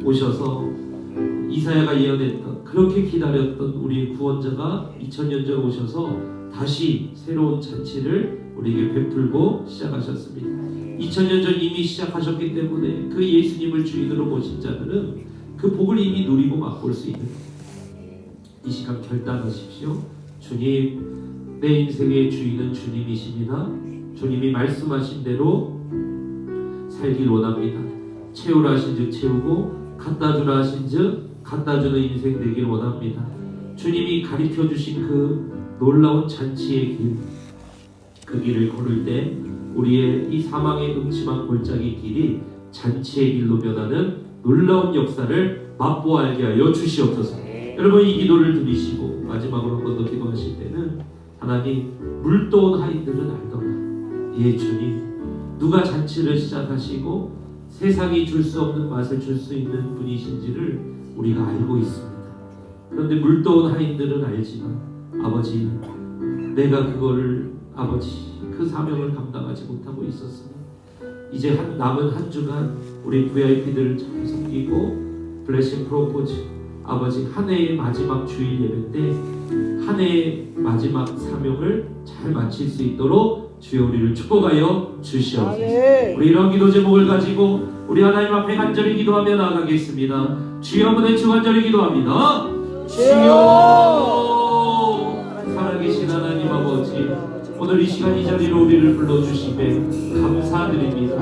오셔서 이사야가 예언했던, 그렇게 기다렸던 우리의 구원자가 2000년 전 오셔서 다시 새로운 잔치를 우리에게 베풀고 시작하셨습니다. 2000년 전 이미 시작하셨기 때문에 그 예수님을 주인으로 모신 자들은 그 복을 이미 누리고 맛볼 수 있는 겁니다. 이 시간 결단하십시오. 주님, 내 인생의 주인은 주님이십니다. 주님이 말씀하신 대로 살길 원합니다. 채우라 하신즉 채우고 갖다 주라 하신즉 갖다 주는 인생 되길 원합니다. 주님이 가르쳐 주신 그 놀라운 잔치의 길, 그 길을 걸을 때 우리의 이 사망의 음침한 골짜기 길이 잔치의 길로 변하는 놀라운 역사를 맛보아 알게 하여 주시옵소서. 여러분, 이 기도를 드리시고 마지막으로 한 번 더 기도하실 때는, 하나님, 물도온 하인들은 알더라. 예, 주님, 누가 잔치를 시작하시고 세상이 줄 수 없는 맛을 줄 수 있는 분이신지를 우리가 알고 있습니다. 그런데 물도온 하인들은 알지만 아버지, 내가 그거를, 아버지, 그 사명을 감당하지 못하고 있었습니다. 이제 남은 한 주간 우리 VIP들을 잘 섬기고 블레싱 프로포즈, 아버지, 한 해의 마지막 주일 예배 때 한 해의 마지막 사명을 잘 마칠 수 있도록 주여 우리를 축복하여 주시옵소서. 우리 이런 기도 제목을 가지고 우리 하나님 앞에 간절히 기도하며 나아가겠습니다. 주여, 한번 주 간절히 기도합니다. 주여, 살아계신 하나님 아버지, 오늘 이 시간 이 자리로 우리를 불러주시매 감사드립니다.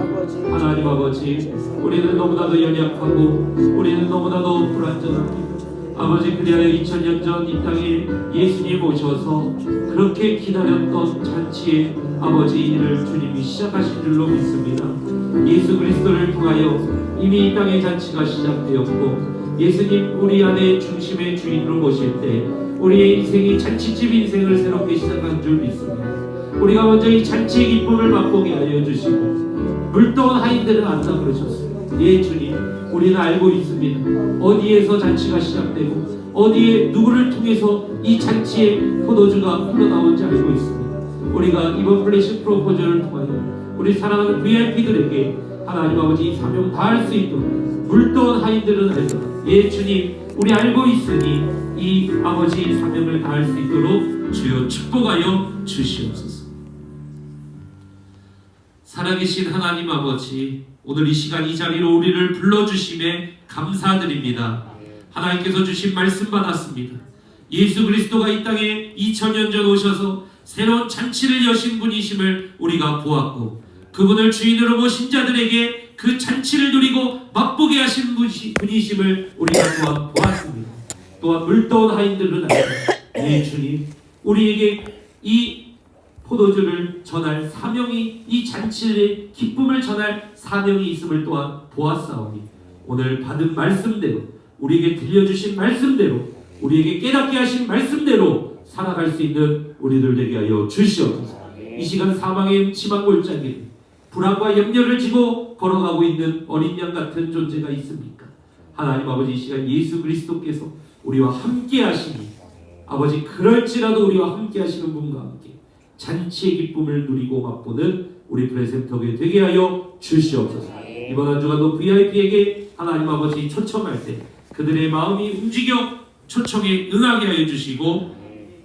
하나님 아버지, 우리는 너무나도 연약하고 우리는 너무나도 불완전합니다. 아버지, 그리하여 2000년 전 이 땅에 예수님 오셔서 그렇게 기다렸던 잔치의 아버지 일을 주님이 시작하신 줄로 믿습니다. 예수 그리스도를 통하여 이미 이 땅의 잔치가 시작되었고, 예수님 우리 안에 중심의 주인으로 모실 때 우리의 인생이 잔치집 인생을 새롭게 시작한 줄 믿습니다. 우리가 먼저 이 잔치의 기쁨을 맛보게 하여 주시고, 물도온 하인들은 안다 그러셨습니다. 예, 주님, 우리는 알고 있습니다. 어디에서 잔치가 시작되고 어디에 누구를 통해서 이 잔치의 포도주가 흘러나온지 알고 있습니다. 우리가 이번 블레싱 프로포즈를 통하여 우리 사랑하는 VIP들에게 하나님 아버지 이 사명 다할 수 있도록 물도온 하인들은 알더라. 예, 주님, 우리 알고 있으니 이 아버지 사명을 다할 수 있도록 주여 축복하여 주시옵소서. 살아계신 하나님 아버지, 오늘 이 시간 이 자리로 우리를 불러주심에 감사드립니다. 하나님께서 주신 말씀 받았습니다. 예수 그리스도가 이 땅에 2000년 전 오셔서 새로운 잔치를 여신 분이심을 우리가 보았고, 그분을 주인으로 모신 자들에게 그 잔치를 누리고 맛보게 하신 분이심을 우리가 또한 보았습니다. 또한 물도온 하인들은 알고, 네, 주님, 우리에게 이 포도주를 전할 사명이, 이 잔치의 기쁨을 전할 사명이 있음을 또한 보았사오니, 오늘 받은 말씀대로, 우리에게 들려주신 말씀대로, 우리에게 깨닫게 하신 말씀대로 살아갈 수 있는 우리들 되게 하여 주시옵소서. 이 시간 사망의 음침한 골짜기를 불안과 염려를 지고 걸어가고 있는 어린 양 같은 존재가 있습니까? 하나님 아버지, 이 시간 예수 그리스도께서 우리와 함께 하시니, 아버지, 그럴지라도 우리와 함께 하시는 분과 함께 잔치의 기쁨을 누리고 맛보는 우리 프레젠터교회 되게 하여 주시옵소서. 이번 한 주간도 VIP에게 하나님 아버지 초청할 때 그들의 마음이 움직여 초청에 응하게 하여 주시고,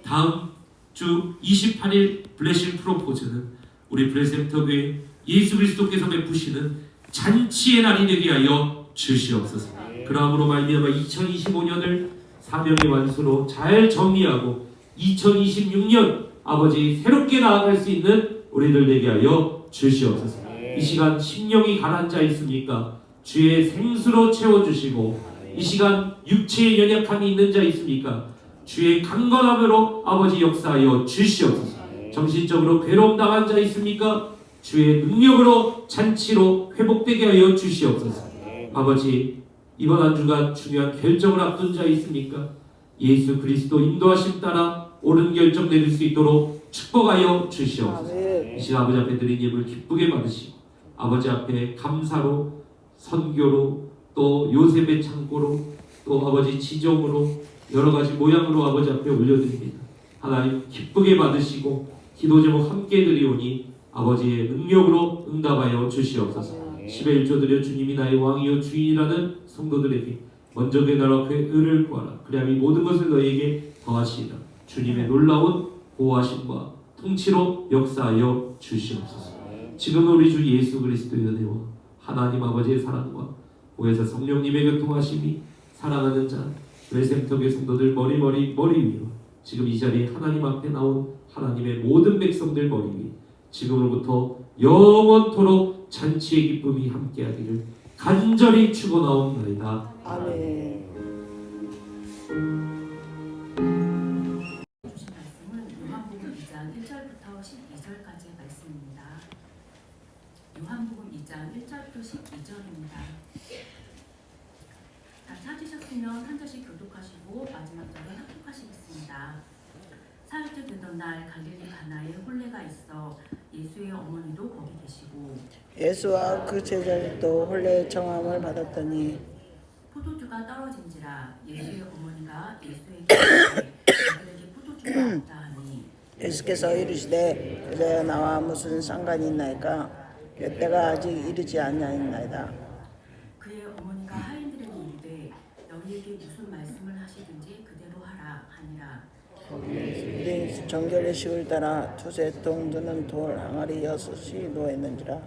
다음 주 28일 블레싱 프로포즈는 우리 프레젠터교회 예수 그리스도께서 베푸시는 잔치의 날이 되게 하여 주시옵소서. 그러므로 말미암아 2025년을 사명의 완수로 잘 정리하고 2026년 아버지 새롭게 나아갈 수 있는 우리들 되게 하여 주시옵소서. 이 시간 심령이 가난한 자 있습니까? 주의 생수로 채워주시고, 이 시간 육체의 연약함이 있는 자 있습니까? 주의 강건함으로 아버지 역사하여 주시옵소서. 정신적으로 괴로움 당한 자 있습니까? 주의 능력으로 잔치로 회복되게 하여 주시옵소서. 아버지, 이번 한 주간 중요한 결정을 앞둔 자 있습니까? 예수 그리스도 인도하심 따라 옳은 결정 내릴 수 있도록 축복하여 주시옵소서. 이 시간 아버지 앞에 드린 예물 기쁘게 받으시고, 아버지 앞에 감사로, 선교로, 또 요셉의 창고로, 또 아버지 지정으로, 여러 가지 모양으로 아버지 앞에 올려드립니다. 하나님 기쁘게 받으시고 기도 제목 함께 드리오니 아버지의 능력으로 응답하여 주시옵소서. 10의 1조 드려 주님이 나의 왕이요 주인이라는 성도들에게 먼저 그 나라 그의 의를 구하라. 그리하면 이 모든 것을 너희에게 더하시리라. 주님의 놀라운 보호하심과 통치로 역사하여 주시옵소서. 지금 우리 주 예수 그리스도의 은혜와 하나님 아버지의 사랑과 보혜사 성령님의 교통하심이 사랑하는 자 외생터의 성도들 머리 위로 지금 이 자리에 하나님 앞에 나온 하나님의 모든 백성들 머리 위에 지금으로부터 영원토록 잔치의 기쁨이 함께하기를 간절히 축원하옵나이다. 아멘. 주신 말씀은 요한복음 2장 1절부터 12절까지의 말씀입니다. 요한복음 2장 1절부터 12절입니다. 다 찾으셨으면 한 절씩 교독하시고 마지막 절에 합독하시겠습니다. 사흘째 되던 날 갈릴리 가나에 혼례가 있어 예수의 어머니도 거기 계시고 예수와 그 제자들도 혼례 정함을 받았더니 포도주가 떨어진지라 예수의 어머니가 예수에게 이르되 아들에게 포도주가 없다 하니 예수께서 이르시되 그대와 나와 무슨 상관이 있나이까 때가 아직 이르지 않냐이다. 그의 어머니가 하인들에게 이르되 너희에게 무슨 말씀을 하시든지 그대로 하라 하니라. 우리 정결의 식을 따라 두세 통 드는 돌 항아리 6이 놓였는지라.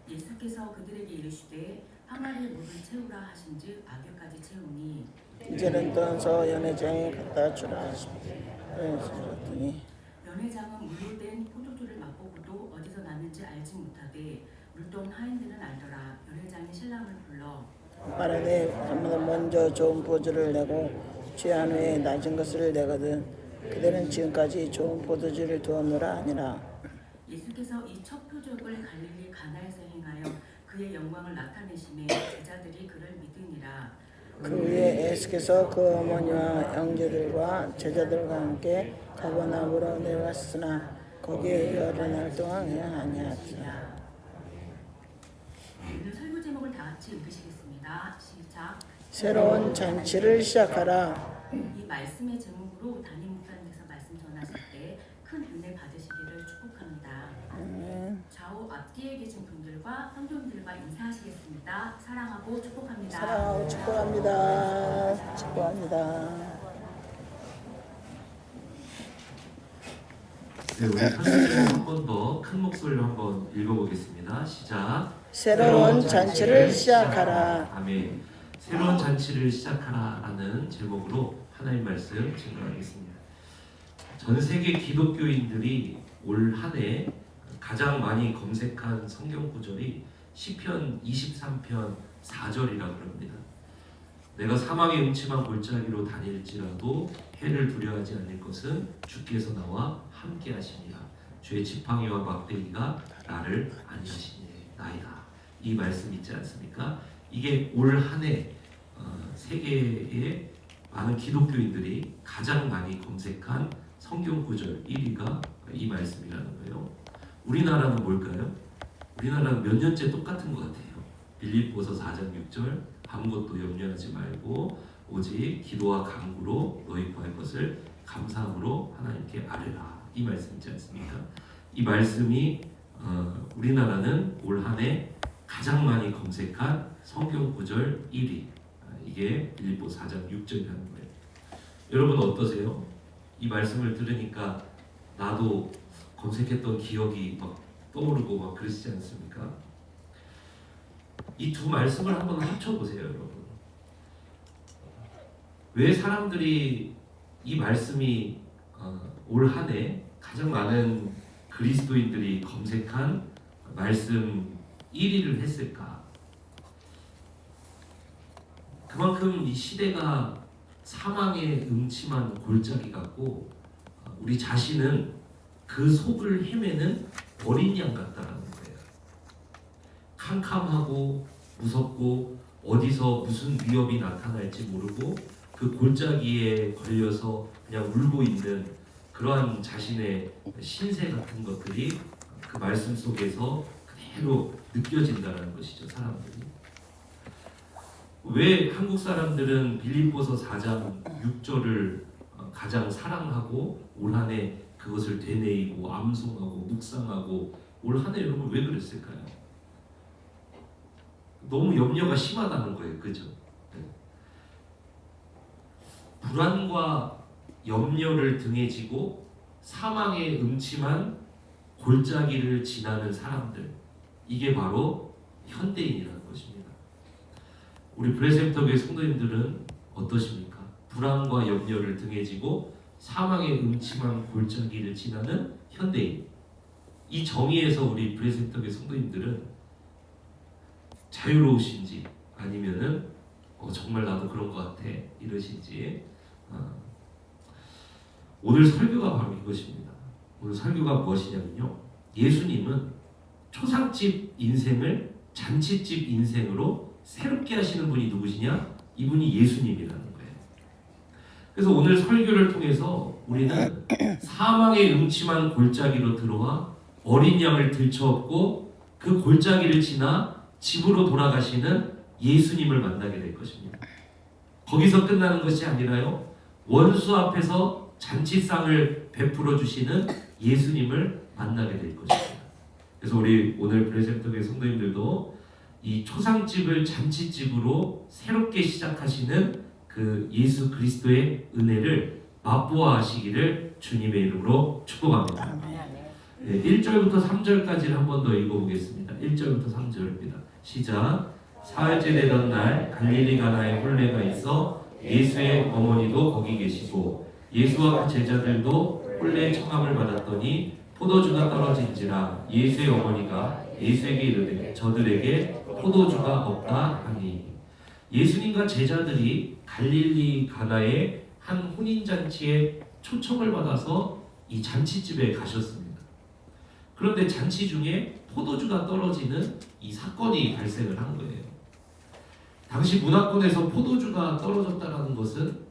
예수께서 그들에게 이르시되 항아리에 물을 채우라 하신즉 아귀까지 채우니 이제는 떠나서 연회장에 갖다 주라 하셨더니 연회장은 물로 된 포도주를 맛보고도 어디서 났는지 알지 못하되 물던 하인들은 알더라. 연회장이 신랑을 불러 말하되 먼저 좋은 포도주를 내고 취한 후에 낮은 것을 내거든 그들은 지금까지 좋은 포도주를 두었노라 하니라. 예수께서 이 첫 표적을 갈릴리 가나에서 행하여 그의 영광을 나타내심에 제자들이 그를 믿으니라. 그 후에 예수께서 그 어머니와 형제들과 제자들과 함께 가버나움으로 내려갔으나 거기에 여러 동안 그냥 아니하더라. 오늘 설교 제목을 다 같이 읽으시겠습니다. 시작. 새로운 잔치를 시작하라. 이 말씀의 제목으로 담임 목사님께서 말씀 전하실 때 큰 은혜 받으시기를 축복합니다. 좌우 앞뒤에 계신 분들과 성도님들과 인사하시겠습니다. 사랑하고 축복합니다. 사랑하고 축복합니다. 축복합니다. 네, 우리 한 번 더 큰 목소리로 한번 읽어보겠습니다. 시작. 새로운 잔치를 시작하라. 아멘. 새로운 잔치를 시작하라라는 제목으로 하나님 말씀 증거하겠습니다. 전 세계 기독교인들이 올 한 해 가장 많이 검색한 성경 구절이 시편 23편 4절이라고 합니다. 내가 사망의 음침한 골짜기로 다닐지라도 해를 두려워하지 않을 것은 주께서 나와 함께 하시니라. 주의 지팡이와 막대기가 나를 안위하시나이다. 이 말씀 있지 않습니까? 이게 올 한 해 세계의 많은 기독교인들이 가장 많이 검색한 성경 구절 1위가 이 말씀이라는 거예요. 우리나라는 뭘까요? 우리나라는 몇 년째 똑같은 것 같아요. 빌립보서 4장 6절 아무것도 염려하지 말고 오직 기도와 간구로 너희 구할 것을 감사함으로 하나님께 아뢰라. 이 말씀 있지 않습니까? 이 말씀이 우리나라는 올 한 해 가장 많이 검색한 성경 구절 1위. 이게 빌립보 4장 6절이라는 거예요. 여러분 어떠세요? 이 말씀을 들으니까 나도 검색했던 기억이 막 떠오르고 막 그러시지 않습니까? 이 두 말씀을 한번 합쳐보세요, 여러분. 왜 사람들이 이 말씀이 올 한 해 가장 많은 그리스도인들이 검색한 말씀 1위를 했을까? 그만큼 이 시대가 사망의 음침한 골짜기 같고 우리 자신은 그 속을 헤매는 어린 양 같다라는 거예요. 캄캄하고 무섭고 어디서 무슨 위협이 나타날지 모르고 그 골짜기에 걸려서 그냥 울고 있는 그러한 자신의 신세 같은 것들이 그 말씀 속에서 그대로 느껴진다는 것이죠, 사람들이. 왜 한국 사람들은 빌립보서 4장 6절을 가장 사랑하고 올 한 해 그것을 되뇌이고 암송하고 묵상하고 올 한 해 여러분 왜 그랬을까요? 너무 염려가 심하다는 거예요. 그죠? 네. 불안과 염려를 등에 지고 사망의 음침한 골짜기를 지나는 사람들, 이게 바로 현대인이라는 것입니다. 우리 브레센터교회 성도님들은 어떠십니까? 불안과 염려를 등에 지고 사망의 음침한 골짜기를 지나는 현대인. 이 정의에서 우리 브레센터교회 성도님들은 자유로우신지 아니면은 정말 나도 그런 것 같아 이러신지. 오늘 설교가 바로 이것입니다. 오늘 설교가 무엇이냐면요, 예수님은 초상집 인생을 잔치집 인생으로 새롭게 하시는 분이 누구시냐? 이분이 예수님이라는 거예요. 그래서 오늘 설교를 통해서 우리는 사망의 음침한 골짜기로 들어와 어린 양을 들쳐업고 그 골짜기를 지나 집으로 돌아가시는 예수님을 만나게 될 것입니다. 거기서 끝나는 것이 아니라요, 원수 앞에서 잔치상을 베풀어 주시는 예수님을 만나게 될 것입니다. 그래서 우리 오늘 브레센터교회 성도님들도 이 초상집을 잔치집으로 새롭게 시작하시는 그 예수 그리스도의 은혜를 맛보아하시기를 주님의 이름으로 축복합니다. 네, 1절부터 3절까지를 한 번 더 읽어보겠습니다. 1절부터 3절입니다. 시작. 사흘째 되던 날 갈릴리 가나에 혼례가 있어 예수의 어머니도 거기 계시고 예수와 그 제자들도 혼례 청함을 받았더니 포도주가 떨어진지라 예수의 어머니가 예수에게 이르되 저들에게 포도주가 없다 하니, 예수님과 제자들이 갈릴리 가나의 한 혼인잔치에 초청을 받아서 이 잔치집에 가셨습니다. 그런데 잔치 중에 포도주가 떨어지는 이 사건이 발생을 한 거예요. 당시 문화권에서 포도주가 떨어졌다는 것은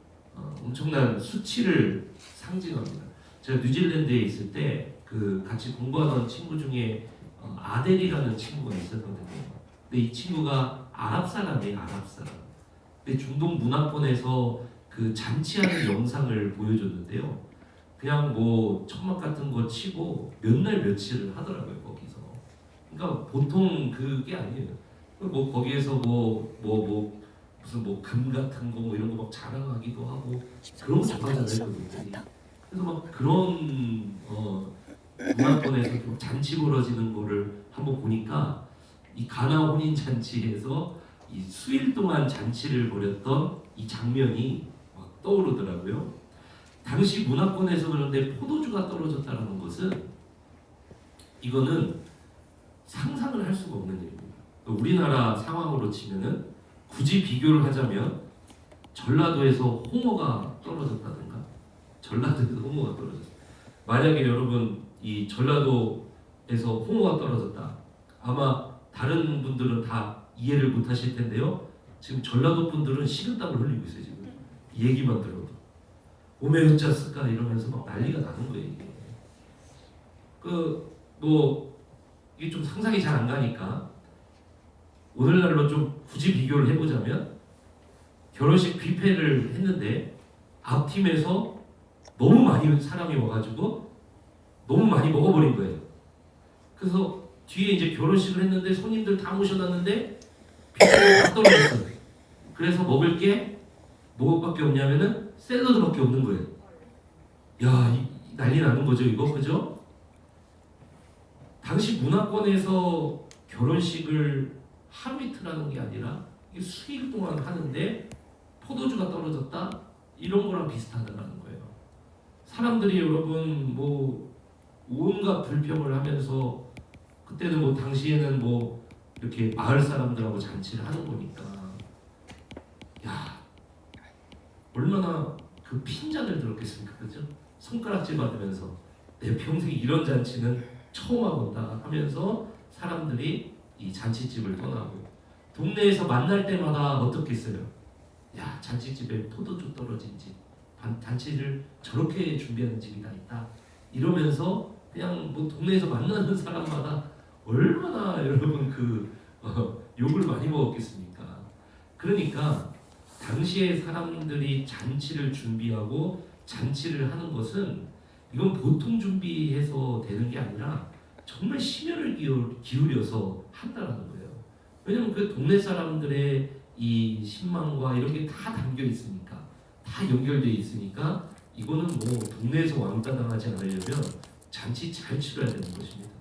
엄청난 수치를 상징합니다. 제가 뉴질랜드에 있을 때 그 같이 공부하던 친구 중에 아델이라는 친구가 있었거든요. 근데 이 친구가 아랍 사람이에요, 아랍 사람. 근데 중동 문화권에서 그 잔치하는 영상을 보여줬는데요. 그냥 뭐 천막 같은 거 치고 몇 날 며칠을 하더라고요, 거기서. 그러니까 보통 그게 아니에요. 뭐 거기에서 무슨 금 같은 거 뭐 이런 거 막 자랑하기도 하고 그런 거 좋아하잖아요, 그분들이. 그래서 막 그런 문화권에서 잔치 벌어지는 거를 한번 보니까 이 가나 혼인 잔치에서 이 수일 동안 잔치를 벌였던 이 장면이 막 떠오르더라고요. 당시 문화권에서 그런데 포도주가 떨어졌다는 것은 이거는 상상을 할 수가 없는 일입니다. 우리나라 상황으로 치면은 굳이 비교를 하자면 전라도에서 홍어가 떨어졌다든가, 전라도에서 홍어가 떨어졌어요. 만약에 여러분 이 전라도에서 홍어가 떨어졌다, 아마 다른 분들은 다 이해를 못 하실 텐데요. 지금 전라도 분들은 식은땀을 흘리고 있어요. 지금 이 얘기만 들어도 오메 어쩌을까 이러면서 막 난리가 나는 거예요. 이게 이게 좀 상상이 잘 안 가니까 오늘날로 좀 굳이 비교를 해보자면, 결혼식 뷔페를 했는데 앞팀에서 너무 많이 사람이 와가지고 너무 많이 먹어버린 거예요. 그래서 뒤에 이제 결혼식을 했는데 손님들 다 모셔놨는데 뷔페가 다 떨어졌어요. 그래서 먹을 게 뭐밖에 없냐면은 샐러드밖에 없는 거예요. 야, 난리 나는 거죠, 이거, 그죠? 당시 문화권에서 결혼식을 하루 이틀 하는 게 아니라 수일 동안 하는데 포도주가 떨어졌다, 이런 거랑 비슷하다는 거예요. 사람들이 여러분 뭐 온갖 불평을 하면서, 그때는 뭐 당시에는 뭐 이렇게 마을 사람들하고 잔치를 하는 거니까, 야, 얼마나 그 핀잔을 들었겠습니까, 그죠? 손가락질 받으면서 내 평생 이런 잔치는 처음 와본다 하면서 사람들이 이 잔치집을 떠나고, 동네에서 만날 때마다 어떻겠어요? 야, 잔치집에 포도주 떨어진 집, 잔치를 저렇게 준비하는 집이 다 있다 이러면서 그냥 뭐 동네에서 만나는 사람마다 얼마나 여러분 욕을 많이 먹었겠습니까? 그러니까 당시에 사람들이 잔치를 준비하고 잔치를 하는 것은 이건 보통 준비해서 되는 게 아니라 정말 심혈을 기울여서 한다라는 거예요. 왜냐면 그 동네 사람들의 이 신망과 이런 게 다 담겨 있으니까, 다 연결되어 있으니까 이거는 뭐 동네에서 왕따 당하지 않으려면 잔치 잘 치러야 되는 것입니다.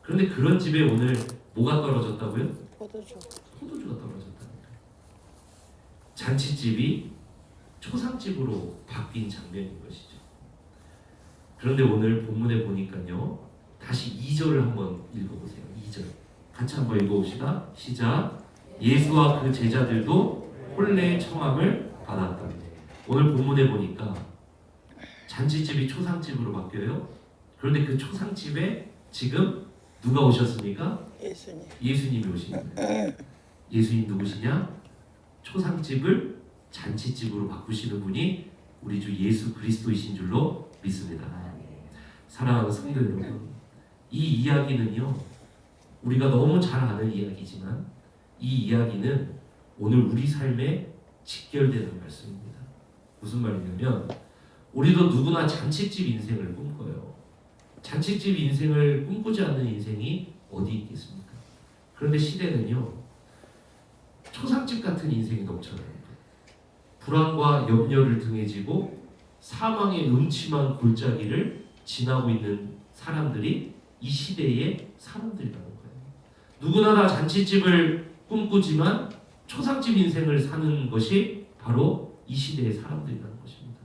그런데 그런 집에 오늘 뭐가 떨어졌다고요? 포도주. 포도주가 떨어졌다는 거예요. 잔치집이 초상집으로 바뀐 장면인 것이죠. 그런데 오늘 본문에 보니까요, 다시 2절을 한번 읽어보세요. 2절 같이 한번 읽어봅시다. 시작. 예수와 그 제자들도 혼례의 청함을 받았다. 오늘 본문에 보니까 잔치집이 초상집으로 바뀌어요. 그런데 그 초상집에 지금 누가 오셨습니까? 예수님. 예수님이 오신 거예요. 예수님 누구시냐? 초상집을 잔치집으로 바꾸시는 분이 우리 주 예수 그리스도이신 줄로 믿습니다. 사랑하는 성도 여러분, 이 이야기는요, 우리가 너무 잘 아는 이야기지만 이 이야기는 오늘 우리 삶에 직결되는 말씀입니다. 무슨 말이냐면, 우리도 누구나 잔치집 인생을 꿈꿔요. 잔치집 인생을 꿈꾸지 않는 인생이 어디 있겠습니까? 그런데 시대는요, 초상집 같은 인생이 넘쳐나요. 불안과 염려를 등에 지고 사망의 음침한 골짜기를 지나고 있는 사람들이 이 시대의 사람들이라는 거예요. 누구나 다 잔치집을 꿈꾸지만 초상집 인생을 사는 것이 바로 이 시대의 사람들이라는 것입니다.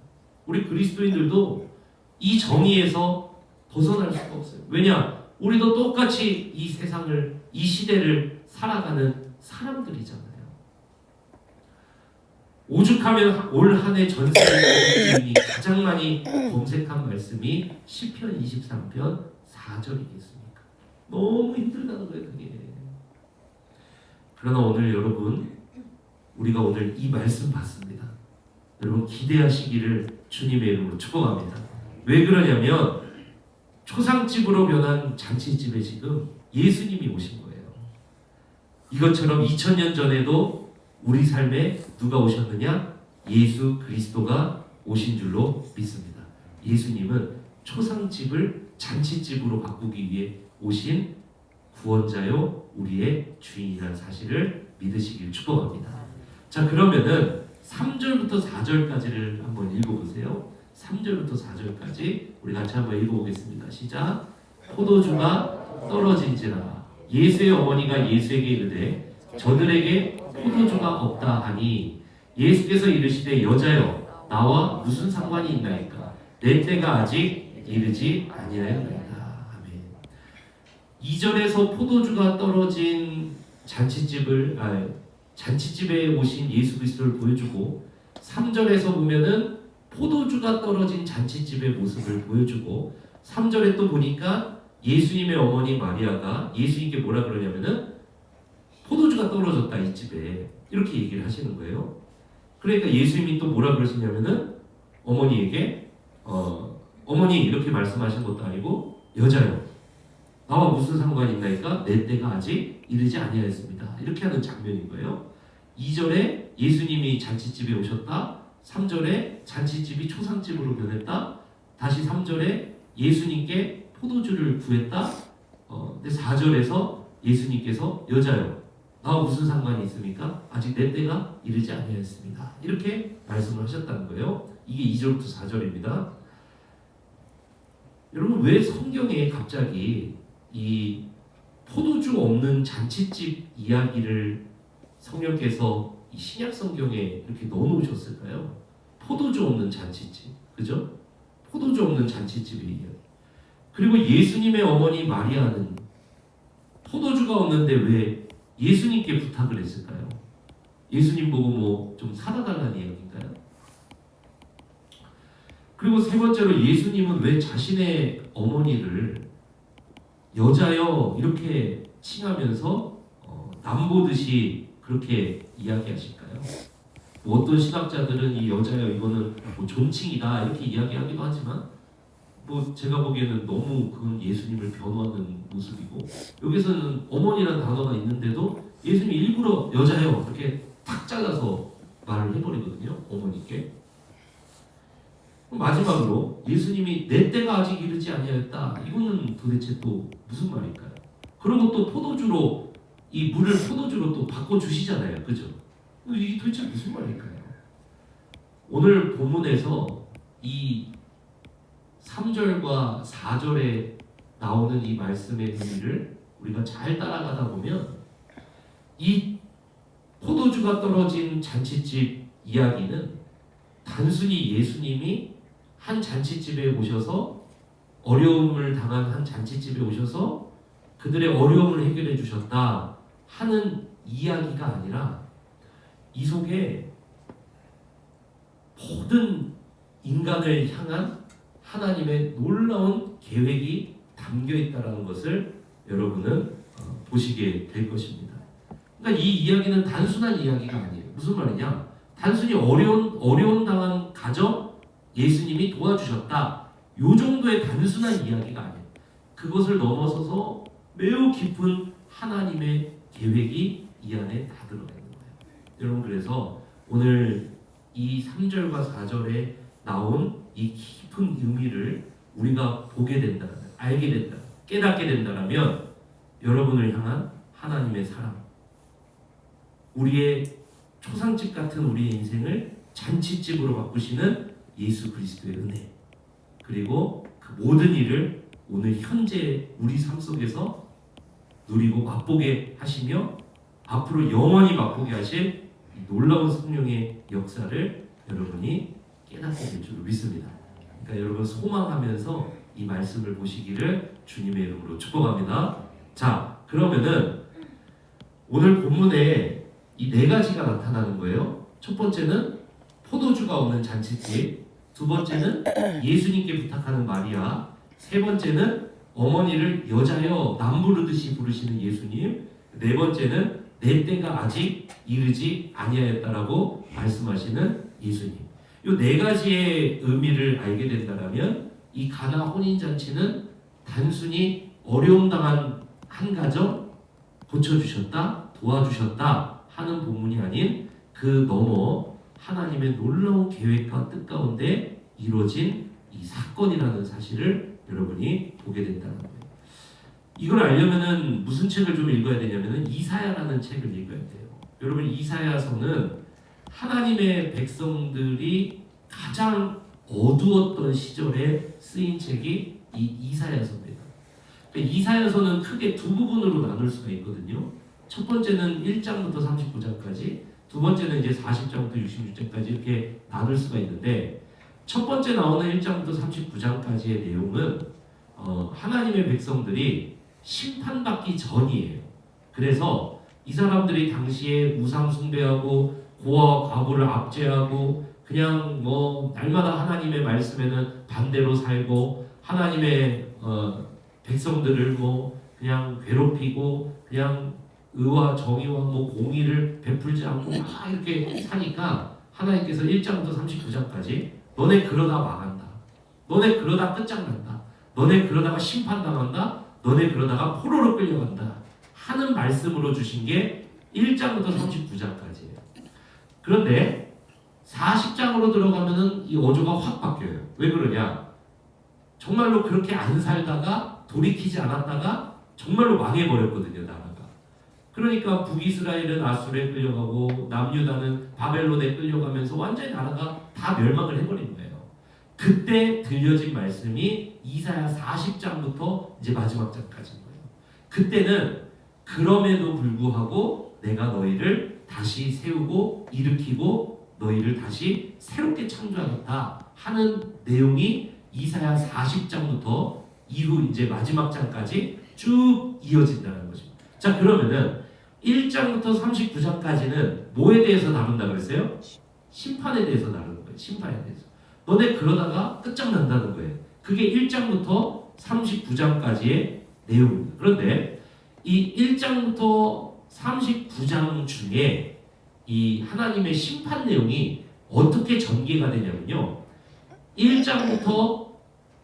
우리 그리스도인들도 이 정의에서 벗어날 수가 없어요. 왜냐? 우리도 똑같이 이 세상을, 이 시대를 살아가는 사람들이잖아요. 오죽하면 올 한 해 전세인이 가장 많이 검색한 말씀이 시편 23편 4절이겠습니까? 너무 힘들다는 거예요, 그게. 그러나 오늘 여러분, 우리가 오늘 이 말씀 받습니다. 여러분 기대하시기를 주님의 이름으로 축복합니다. 왜 그러냐면 초상집으로 변한 잔치집에 지금 예수님이 오신 거예요. 이것처럼 2000년 전에도 우리 삶에 누가 오셨느냐? 예수 그리스도가 오신 줄로 믿습니다. 예수님은 초상집을 잔치집으로 바꾸기 위해 오신 구원자요 우리의 주인이라는 사실을 믿으시길 축복합니다. 자, 그러면은 3절부터 4절까지를 한번 읽어보세요. 3절부터 4절까지 우리 같이 한번 읽어보겠습니다. 시작. 포도주가 떨어진지라 예수의 어머니가 예수에게 이르되 저들에게 포도주가 없다 하니 예수께서 이르시되 여자여 나와 무슨 상관이 있나이까 내 때가 아직 이르지 아니하였나이다. 아멘. 2절에서 포도주가 떨어진 잔치집에 오신 예수 그리스도를 보여주고 3절에서 보면은 포도주가 떨어진 잔치집의 모습을 보여주고 3절에 또 보니까 예수님의 어머니 마리아가 예수님께 뭐라 그러냐면은 포도주가 떨어졌다 이 집에 이렇게 얘기를 하시는 거예요. 그러니까 예수님이 또 뭐라 그러시냐면은 어머니에게 어머니 이렇게 말씀하신 것도 아니고 여자요 나와 무슨 상관이 있나이까 내 때가 아직 이르지 아니하였습니다. 이렇게 하는 장면인 거예요. 2절에 예수님이 잔치집에 오셨다. 3절에 잔치집이 초상집으로 변했다. 다시 3절에 예수님께 포도주를 구했다. 근데 4절에서 예수님께서 여자요 나와 무슨 상관이 있습니까? 아직 내 때가 이르지 아니하였습니다. 이렇게 말씀을 하셨다는 거예요. 이게 2절부터 4절입니다. 여러분 왜 성경에 갑자기 이 포도주 없는 잔치집 이야기를 성령께서 이 신약 성경에 이렇게 넣어놓으셨을까요? 포도주 없는 잔치집, 그죠? 포도주 없는 잔치집의 이야기. 그리고 예수님의 어머니 마리아는 포도주가 없는데 왜 예수님께 부탁을 했을까요? 예수님 보고 뭐 좀 사다 달라는 이야기인가요? 그리고 세 번째로 예수님은 왜 자신의 어머니를 여자여 이렇게 칭하면서 남보듯이 그렇게 이야기하실까요? 뭐 어떤 신학자들은 이 여자여 이거는 뭐 존칭이다 이렇게 이야기하기도 하지만 뭐 제가 보기에는 너무 그건 예수님을 변호하는 모습이고 여기서는 어머니라는 단어가 있는데도 예수님이 일부러 여자여 이렇게 탁 잘라서 말을 해버리거든요. 어머니께. 마지막으로 예수님이 내 때가 아직 이르지 아니하였다. 이거는 도대체 또 무슨 말일까요? 그런 것도 포도주로 이 물을 포도주로 또 바꿔주시잖아요. 그죠? 이게 도대체 무슨 말일까요? 오늘 본문에서 이 3절과 4절에 나오는 이 말씀의 의미를 우리가 잘 따라가다 보면 이 포도주가 떨어진 잔칫집 이야기는 단순히 예수님이 한 잔칫집에 오셔서 어려움을 당한 한 잔칫집에 오셔서 그들의 어려움을 해결해 주셨다 하는 이야기가 아니라 이 속에 모든 인간을 향한 하나님의 놀라운 계획이 담겨 있다는 것을 여러분은 보시게 될 것입니다. 그러니까 이 이야기는 단순한 이야기가 아니에요. 무슨 말이냐? 단순히 어려운 당한 가정 예수님이 도와주셨다. 요 정도의 단순한 이야기가 아니에요. 그것을 넘어서서 매우 깊은 하나님의 계획이 이 안에 다 들어가 있는 거예요. 여러분, 그래서 오늘 이 3절과 4절에 나온 이 깊은 의미를 우리가 보게 된다면, 알게 된다, 깨닫게 된다면 여러분을 향한 하나님의 사랑, 우리의 초상집 같은 우리의 인생을 잔치집으로 바꾸시는 예수 그리스도의 은혜, 그리고 그 모든 일을 오늘 현재 우리 삶 속에서 누리고 맛보게 하시며 앞으로 영원히 맛보게 하실 이 놀라운 성령의 역사를 여러분이 깨닫게 될 줄 믿습니다. 그러니까 여러분 소망하면서 이 말씀을 보시기를 주님의 이름으로 축복합니다. 자, 그러면은 오늘 본문에 이 네 가지가 나타나는 거예요. 첫 번째는 포도주가 없는 잔치집, 두 번째는 예수님께 부탁하는 마리아, 세 번째는 어머니를 여자여 남부르듯이 부르시는 예수님, 네 번째는 내 때가 아직 이르지 아니하였다라고 말씀하시는 예수님. 이 네 가지의 의미를 알게 된다면 이 가나 혼인잔치는 단순히 어려움 당한 한 가정 고쳐주셨다, 도와주셨다 하는 본문이 아닌 그 너머 하나님의 놀라운 계획과 뜻 가운데 이루어진 이 사건이라는 사실을 여러분이 보게 된다는 거예요. 이걸 알려면은 무슨 책을 좀 읽어야 되냐면은 이사야라는 책을 읽어야 돼요. 여러분, 이사야서는 하나님의 백성들이 가장 어두웠던 시절에 쓰인 책이 이 이사야서입니다. 그러니까 이사야서는 크게 두 부분으로 나눌 수가 있거든요. 첫 번째는 1장부터 39장까지, 두 번째는 이제 40장부터 66장까지 이렇게 나눌 수가 있는데, 첫 번째 나오는 1장부터 39장까지의 내용은 하나님의 백성들이 심판받기 전이에요. 그래서 이 사람들이 당시에 우상 숭배하고 고아와 과부를 압제하고 그냥 뭐 날마다 하나님의 말씀에는 반대로 살고 하나님의 백성들을 뭐 그냥 괴롭히고 그냥 의와 정의와 뭐 공의를 베풀지 않고 막 이렇게 사니까 하나님께서 1장부터 39장까지 너네 그러다 망한다, 너네 그러다 끝장난다, 너네 그러다가 심판당한다, 너네 그러다가 포로로 끌려간다 하는 말씀으로 주신 게 1장부터 39장까지예요. 그런데 40장으로 들어가면은 이 어조가 확 바뀌어요. 왜 그러냐? 정말로 그렇게 안 살다가 돌이키지 않았다가 정말로 망해버렸거든요, 나라가. 그러니까 북이스라엘은 아수르에 끌려가고 남유다는 바벨론에 끌려가면서 완전히 나라가 다 멸망을 해버린 거예요. 그때 들려진 말씀이 이사야 40장부터 이제 마지막 장까지인 거예요. 그때는 그럼에도 불구하고 내가 너희를 다시 세우고 일으키고 너희를 다시 새롭게 창조하겠다 하는 내용이 이사야 40장부터 이후 이제 마지막 장까지 쭉 이어진다는 것입니다. 자, 그러면은 1장부터 39장까지는 뭐에 대해서 다룬다 그랬어요? 심판에 대해서 다루는 거예요. 심판에 대해서. 너네 그러다가 끝장난다는 거예요. 그게 1장부터 39장까지의 내용입니다. 그런데 이 1장부터 39장 중에 이 하나님의 심판 내용이 어떻게 전개가 되냐면요. 1장부터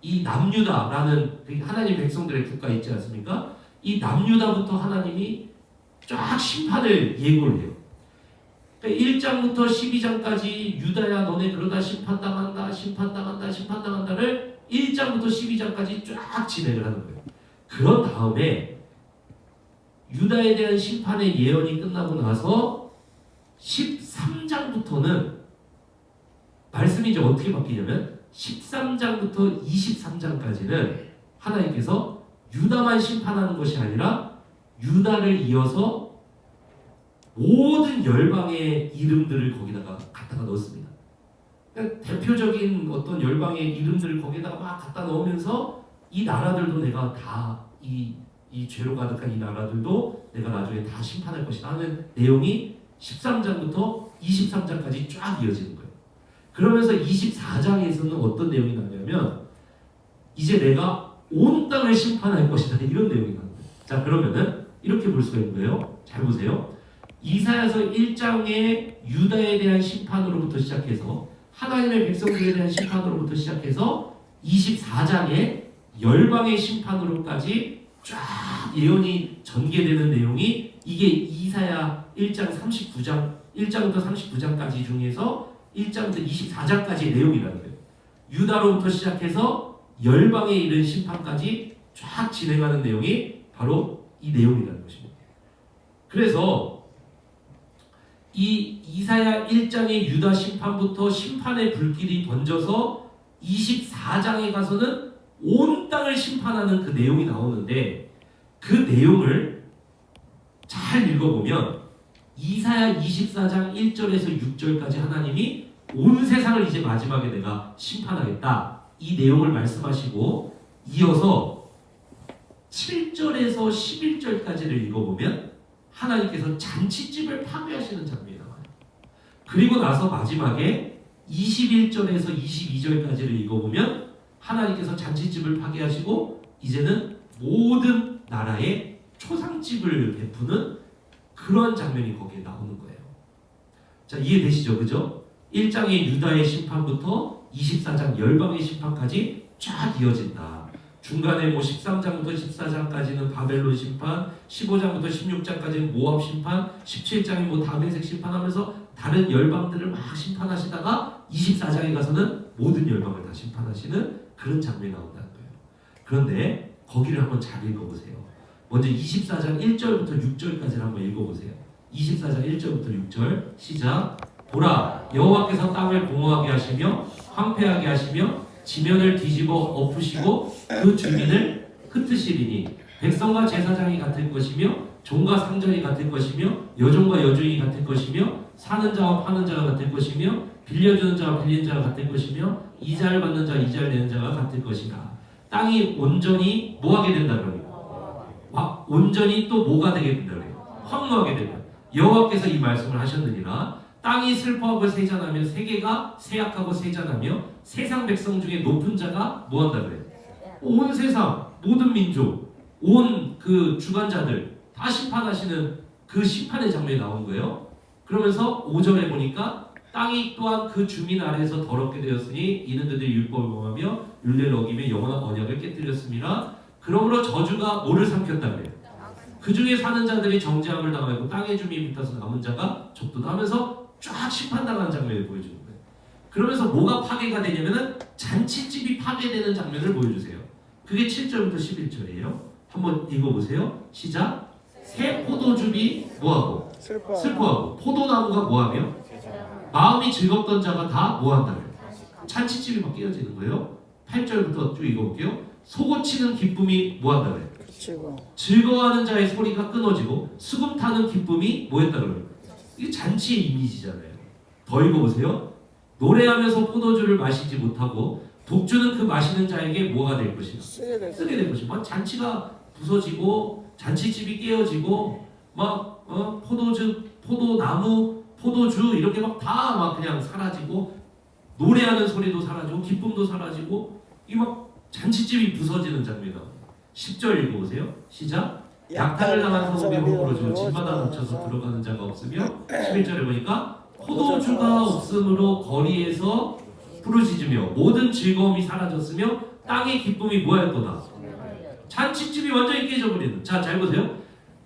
이 남유다라는 하나님 백성들의 국가 있지 않습니까? 이 남유다부터 하나님이 쫙 심판을 예고를 해요. 그러니까 1장부터 12장까지 유다야 너네 그러다 심판당한다, 심판당한다, 심판당한다를 1장부터 12장까지 쫙 진행을 하는 거예요. 그런 다음에 유다에 대한 심판의 예언이 끝나고 나서 13장부터는 말씀이 이제 어떻게 바뀌냐면 13장부터 23장까지는 하나님께서 유다만 심판하는 것이 아니라 유다를 이어서 모든 열방의 이름들을 거기다가 갖다가 넣었습니다. 그러니까 대표적인 어떤 열방의 이름들을 거기다가 막 갖다 넣으면서 이 나라들도 내가 다 이 죄로 가득한 이 나라들도 내가 나중에 다 심판할 것이다 하는 내용이 13장부터 23장까지 쫙 이어지는 거예요. 그러면서 24장에서는 어떤 내용이 나냐면 이제 내가 온 땅을 심판할 것이다 이런 내용이 나와요. 자, 그러면은 이렇게 볼 수가 있는 거예요. 잘 보세요. 이사야서 1장의 유다에 대한 심판으로부터 시작해서 하나님의 백성들에 대한 심판으로부터 시작해서 24장의 열방의 심판으로까지 쫙 예언이 전개되는 내용이 이게 이사야 1장 39장 1장부터 39장까지 중에서 1장부터 24장까지의 내용이라는 거예요. 유다로부터 시작해서 열방에 이른 심판까지 쫙 진행하는 내용이 바로 이 내용이라는 것입니다. 그래서 이 이사야 1장의 유다 심판부터 심판의 불길이 번져서 24장에 가서는 온 땅을 심판하는 그 내용이 나오는데 그 내용을 잘 읽어보면 이사야 24장 1절에서 6절까지 하나님이 온 세상을 이제 마지막에 내가 심판하겠다 이 내용을 말씀하시고 이어서 7절에서 11절까지를 읽어보면 하나님께서 잔치집을 파괴하시는 장면이 나와요. 그리고 나서 마지막에 21절에서 22절까지를 읽어보면 하나님께서 잔치집을 파괴하시고 이제는 모든 나라에 초상집을 베푸는 그런 장면이 거기에 나오는 거예요. 자, 이해되시죠? 그죠? 1장의 유다의 심판부터 24장 열방의 심판까지 쫙 이어진다. 중간에 뭐 13장부터 14장까지는 바벨론 심판, 15장부터 16장까지는 모압 심판, 17장에 뭐 다메섹 심판하면서 다른 열방들을 막 심판하시다가 24장에 가서는 모든 열방을 다 심판하시는 그런 장면이 나온다는 거예요. 그런데 거기를 한번 잘 읽어보세요. 먼저 24장 1절부터 6절까지를 한번 읽어보세요. 24장 1절부터 6절 시작. 보라, 여호와께서 땅을 공허하게 하시며 황폐하게 하시며 지면을 뒤집어 엎으시고 그 주민을 흩으시리니 백성과 제사장이 같을 것이며 종과 상전이 같을 것이며 여종과 여주인이 같을 것이며 사는 자와 파는 자가 같을 것이며 빌려주는 자와 빌린 자가 같을 것이며 이자를 받는 자와 이자를 내는 자가 같을 것이다. 땅이 온전히 뭐하게 된다 그러니까 온전히 또 뭐가 되게 된다 그래요? 황무하게 된다. 여호와께서 이 말씀을 하셨느니라. 땅이 슬퍼하고 세잔하며 세계가 쇠약하고 세잔하며 세상 백성 중에 높은 자가 뭐한다 그래요? 온 세상 모든 민족 온 그 주관자들 다 심판하시는 그 심판의 장면이 나온 거예요. 그러면서 5절에 보니까 땅이 또한 그 주민 아래에서 더럽게 되었으니 이는 그들이 율법을 범하며 율례를 어기며 영원한 언약을 깨뜨렸습니다. 그러므로 저주가 뭐를 삼켰다 그래요? 그 중에 사는 자들이 정죄함을 당하고 땅의 주민이 밑에서 남은 자가 적도다 하면서 쫙 심판당하는 장면을 보여주는 거예요. 그러면서 뭐가 파괴가 되냐면은 잔치집이 파괴되는 장면을 보여주세요. 그게 7절부터 11절이에요. 한번 읽어보세요. 시작. 새 포도즙이 뭐하고? 슬퍼하고. 포도나무가 뭐하며? 마음이 즐겁던 자가 다 뭐한다? 잔치집이 막 깨어지는 거예요. 8절부터 쭉 읽어볼게요. 소고치는 기쁨이 뭐한다 그래요? 즐거워하는 자의 소리가 끊어지고 수금 타는 기쁨이 뭐했다 그래요? 이게 잔치의 이미지잖아요. 더 읽어보세요. 노래하면서 포도주를 마시지 못하고 독주는 그 마시는 자에게 뭐가 될 것이다? 쓰게 될 것이다. 막 잔치가 부서지고 잔치집이 깨어지고 막 포도즙, 포도나무, 포도주 이런 게 막 다 막 그냥 사라지고 노래하는 소리도 사라지고 기쁨도 사라지고 이 막 잔치집이 부서지는 장면이다. 10절 읽어보세요. 시작. 약탈을 당한 성읍이 허물어지고 집마다 묻혀서 들어가는 자가 없으며 11절에 보니까 포도주가 없으므로 거리에서 부르짖으며 모든 즐거움이 사라졌으며 땅의 기쁨이 뭐였도다? 잔치집이 완전히 깨져버리는. 자, 잘 보세요.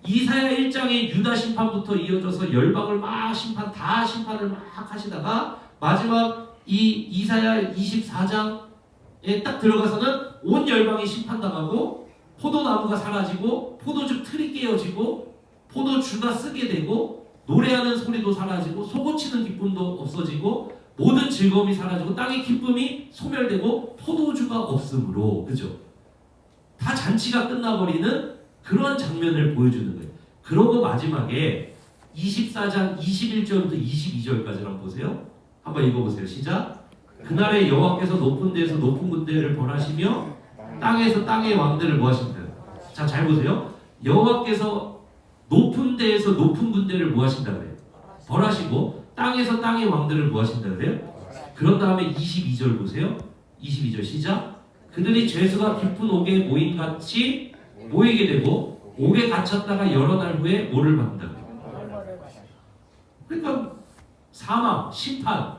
이사야 1장의 유다 심판부터 이어져서 열방을 막 심판을 막 하시다가 마지막 이 이사야 24장에 딱 들어가서는 온 열방이 심판당하고 포도나무가 사라지고 포도즙 틀이 깨어지고 포도주가 쓰게 되고 노래하는 소리도 사라지고 소고치는 기쁨도 없어지고 모든 즐거움이 사라지고 땅의 기쁨이 소멸되고 포도주가 없으므로 그죠? 다 잔치가 끝나버리는 그런 장면을 보여주는 거예요. 그러고 마지막에 24장 21절부터 22절까지 한번 보세요. 한번 읽어보세요. 시작. 그날에 여호와께서 높은 데에서 높은 군대를 벌하시며 땅에서 땅의 왕들을 뭐 하신다. 자, 잘 보세요. 여호와께서 높은 데에서 높은 군대를 뭐 하신다 그래요? 벌하시고 땅에서 땅의 왕들을 뭐 하신다 그래요? 그런 다음에 22절 보세요. 22절 시작. 그들이 죄수가 깊은 옥에 모임같이 모이게 되고 옥에 갇혔다가 여러 날 후에 뭐를 받는다 그래요? 그러니까 사망, 심판,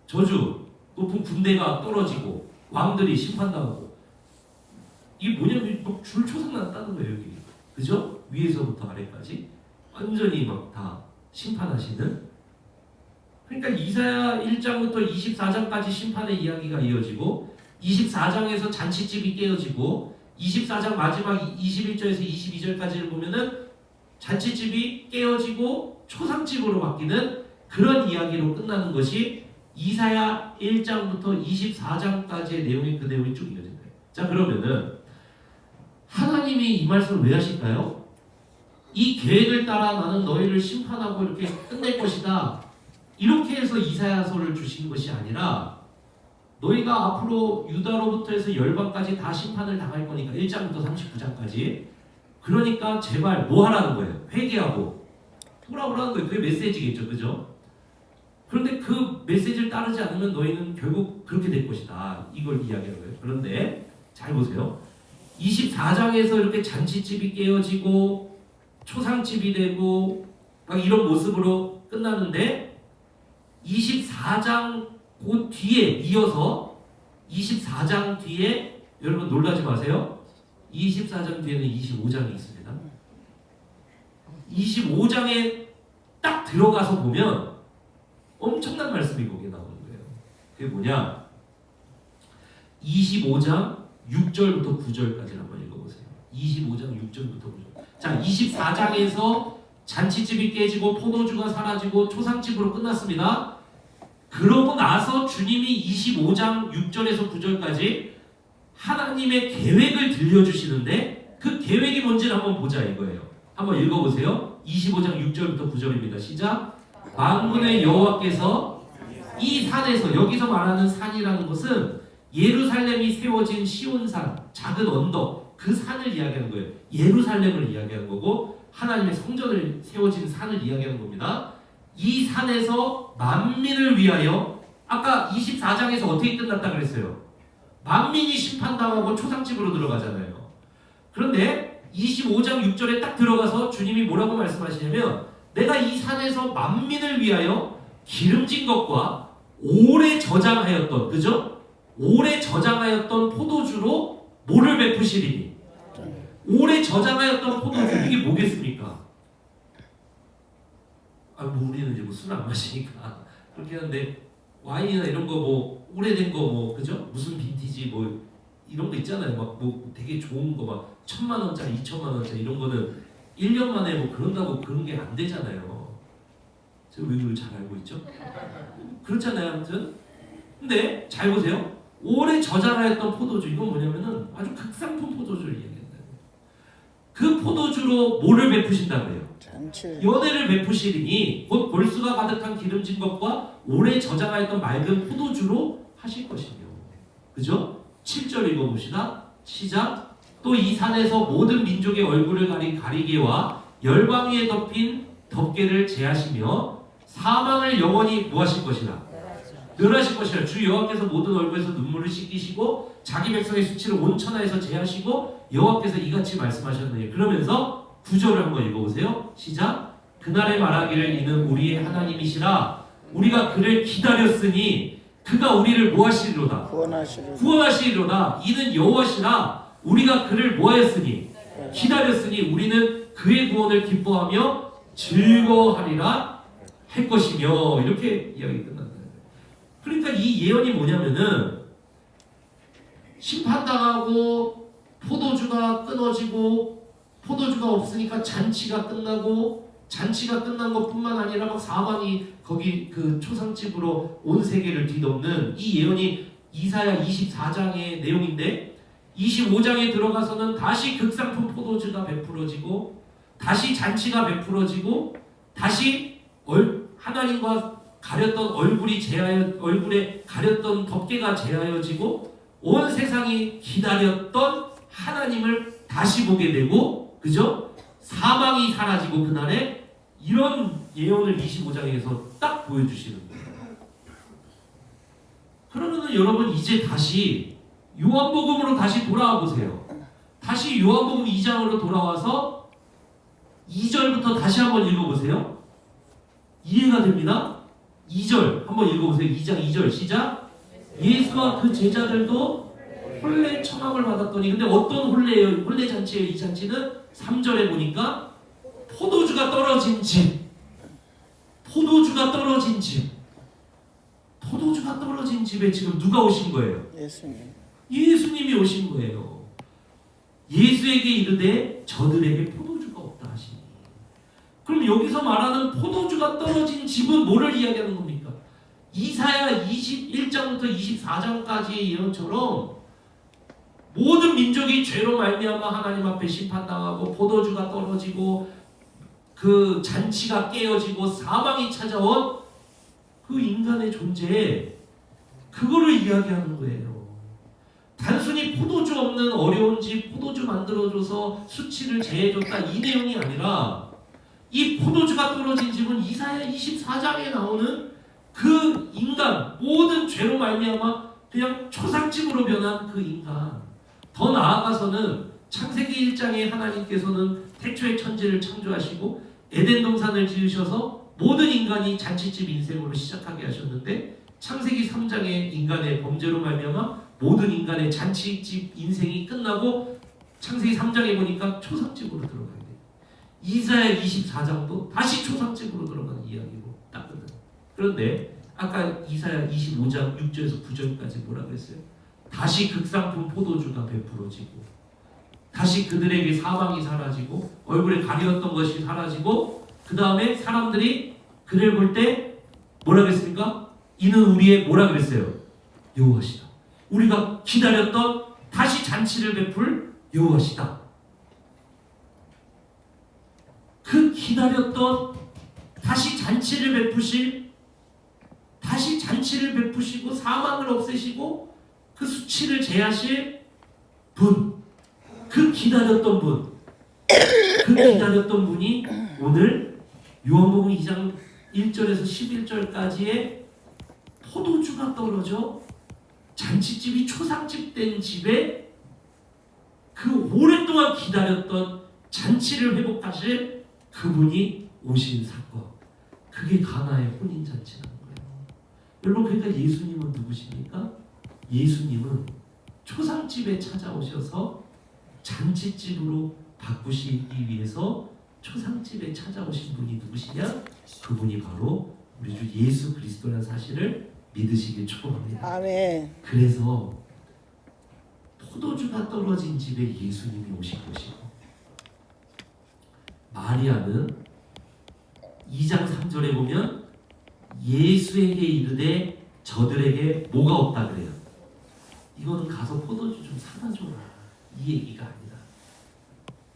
저주, 높은 군대가 떨어지고 왕들이 심판당하고 이게 뭐냐면 막 줄 초상났다는 거예요. 여기 그죠? 위에서부터 아래까지 완전히 막 다 심판하시는. 그러니까 이사야 1장부터 24장까지 심판의 이야기가 이어지고 24장에서 잔치집이 깨어지고 24장 마지막 21절에서 22절까지를 보면은 잔치집이 깨어지고 초상집으로 바뀌는 그런 이야기로 끝나는 것이 이사야 1장부터 24장까지의 내용이 그 내용이 쭉 이어진다. 자, 그러면은 하나님이 이 말씀을 왜 하실까요? 이 계획을 따라 나는 너희를 심판하고 이렇게 끝낼 것이다. 이렇게 해서 이사야서를 주신 것이 아니라 너희가 앞으로 유다로부터 해서 열방까지 다 심판을 당할 거니까 1장부터 39장까지 그러니까 제발 뭐 하라는 거예요? 회개하고 돌아오라는 거예요. 그게 메시지겠죠. 그죠? 그런데 그 메시지를 따르지 않으면 너희는 결국 그렇게 될 것이다. 이걸 이야기하는 거예요. 그런데 잘 보세요. 24장에서 이렇게 잔치집이 깨어지고 초상집이 되고 막 이런 모습으로 끝나는데 24장 그 뒤에 이어서 24장 뒤에 여러분 놀라지 마세요. 24장 뒤에는 25장이 있습니다. 25장에 딱 들어가서 보면 엄청난 말씀이 거기에 나오는 거예요. 그게 뭐냐? 25장 6절부터 9절까지 한번 읽어보세요. 25장 6절부터 9절. 자, 24장에서 잔치집이 깨지고 포도주가 사라지고 초상집으로 끝났습니다. 그러고 나서 주님이 25장 6절에서 9절까지 하나님의 계획을 들려주시는데 그 계획이 뭔지를 한번 보자 이거예요. 한번 읽어보세요. 25장 6절부터 9절입니다. 시작. 만군의 여호와께서 이 산에서, 여기서 말하는 산이라는 것은 예루살렘이 세워진 시온산, 작은 언덕, 그 산을 이야기하는 거예요. 예루살렘을 이야기하는 거고 하나님의 성전을 세워진 산을 이야기하는 겁니다. 이 산에서 만민을 위하여, 아까 24장에서 어떻게 끝났다 그랬어요? 만민이 심판당하고 초상집으로 들어가잖아요. 그런데 25장 6절에 딱 들어가서 주님이 뭐라고 말씀하시냐면 내가 이 산에서 만민을 위하여 기름진 것과 오래 저장하였던, 그죠? 오래 저장하였던 포도주로 뭐를 베푸시리니? 오래 저장하였던 포도주, 이게 뭐겠습니까? 뭐 우리는 이제 뭐 술 안 마시니까 그렇게 하는데 와인이나 이런 거 뭐 오래된 거 뭐 그죠? 무슨 빈티지 뭐 이런 거 있잖아요. 막 뭐 되게 좋은 거 막 1,000만 원짜리, 2,000만 원짜리 이런 거는 1년 만에 뭐 그런다고 그런 게 안 되잖아요. 제가 왜 그걸 잘 알고 있죠? 그렇잖아요. 아무튼 근데 잘 보세요. 오래 저장하였던 포도주, 이건 뭐냐면은 아주 극상품 포도주를 얘기한다. 그 포도주로 뭐를 베푸신다 그래요? 연회를 베푸시리니 곧 볼수가 가득한 기름진 것과 오래 저장하였던 맑은 포도주로 하실 것이며. 그죠? 7절 읽어봅시다. 시작. 또 이 산에서 모든 민족의 얼굴을 가린 가리개와 열방 위에 덮인 덮개를 제하시며 사망을 영원히 뭐하실 것이라? 멸하실 것이라. 주 여호와께서 모든 얼굴에서 눈물을 씻기시고 자기 백성의 수치를 온 천하에서 제하시고 여호와께서 이같이 말씀하셨느니. 그러면서 9절을 한번 읽어보세요. 시작. 그날에 말하기를 이는 우리의 하나님이시라. 우리가 그를 기다렸으니 그가 우리를 뭐하시리로다? 구원하시리로다. 이는 여호와시라. 우리가 그를 뭐하였으니? 기다렸으니 우리는 그의 구원을 기뻐하며 즐거워하리라 할 것이며. 이렇게 이야기 끝난다. 그러니까 이 예언이 뭐냐면은 심판당하고 포도주가 끊어지고 포도주가 없으니까 잔치가 끝나고, 잔치가 끝난 것뿐만 아니라 막 사방이 거기 그 초상집으로 온 세계를 뒤덮는 이 예언이 이사야 24장의 내용인데, 25장에 들어가서는 다시 극상품 포도주가 베풀어지고, 다시 잔치가 베풀어지고, 다시 하나님과 가렸던 얼굴에 가렸던 덮개가 제하여지고, 온 세상이 기다렸던 하나님을 다시 보게 되고, 그죠? 사망이 사라지고 그날에, 이런 예언을 25장에서 딱 보여주시는 거예요. 그러면은 여러분 이제 다시 요한복음으로 다시 돌아와 보세요. 다시 요한복음 2장으로 돌아와서 2절부터 다시 한번 읽어보세요. 이해가 됩니다? 2절 한번 읽어보세요. 2장 2절 시작. 예수와 그 제자들도 혼례 청함을 받았더니, 근데 어떤 혼례예요? 혼례 잔치예요. 이 잔치는 3절에 보니까 포도주가 떨어진 집, 포도주가 떨어진 집, 포도주가 떨어진 집에 지금 누가 오신 거예요? 예수님. 예수님이 오신 거예요. 예수에게 이르되 저들에게 포도주가 없다 하시니. 그럼 여기서 말하는 포도주가 떨어진 집은 뭐를 이야기하는 겁니까? 이사야 21장부터 24장까지의 예언처럼 모든 민족이 죄로 말미암아 하나님 앞에 심판당하고, 포도주가 떨어지고, 그 잔치가 깨어지고, 사망이 찾아온 그 인간의 존재, 그거를 이야기하는 거예요. 단순히 포도주 없는 어려운 집, 포도주 만들어줘서 수치를 제해줬다, 이 내용이 아니라, 이 포도주가 떨어진 집은 이사야 24장에 나오는 그 인간, 모든 죄로 말미암아 그냥 초상집으로 변한 그 인간, 더 나아가서는 창세기 1장에 하나님께서는 태초에 천지를 창조하시고 에덴 동산을 지으셔서 모든 인간이 잔치집 인생으로 시작하게 하셨는데, 창세기 3장에 인간의 범죄로 말미암아 모든 인간의 잔치집 인생이 끝나고, 창세기 3장에 보니까 초상집으로 들어가게 돼요. 이사야 24장도 다시 초상집으로 들어가는 이야기로 딱 끝나요. 그런데 아까 이사야 25장 6절에서 9절까지 뭐라 그랬어요? 다시 극상품 포도주가 베풀어지고, 다시 그들에게 사망이 사라지고, 얼굴에 가리웠던 것이 사라지고, 그 다음에 사람들이 그를 볼 때 뭐라 그랬습니까? 이는 우리의 뭐라 그랬어요? 여호와시다. 우리가 기다렸던 다시 잔치를 베풀 여호와시다. 그 기다렸던 다시 잔치를 베푸실, 다시 잔치를 베푸시고 사망을 없애시고 그 수치를 제하실 분, 그 기다렸던 분, 그 기다렸던 분이 오늘 요한복음 2장 1절에서 11절까지의 포도주가 떨어져 잔치집이 초상집 된 집에 그 오랫동안 기다렸던 잔치를 회복하실 그분이 오신 사건, 그게 가나의 혼인잔치라는 거예요. 여러분, 그러니까 예수님은 누구십니까? 예수님은 초상집에 찾아오셔서 잔치집으로 바꾸시기 위해서 초상집에 찾아오신 분이 누구시냐? 그분이 바로 우리 주 예수 그리스도라는 사실을 믿으시길 축복합니다. 아멘. 그래서 포도주가 떨어진 집에 예수님이 오신 것이고, 마리아는 2장 3절에 보면 예수에게 이르되 저들에게 뭐가 없다 그래요. 이거는 가서 포도주 좀 사다 줘라, 이 얘기가 아니라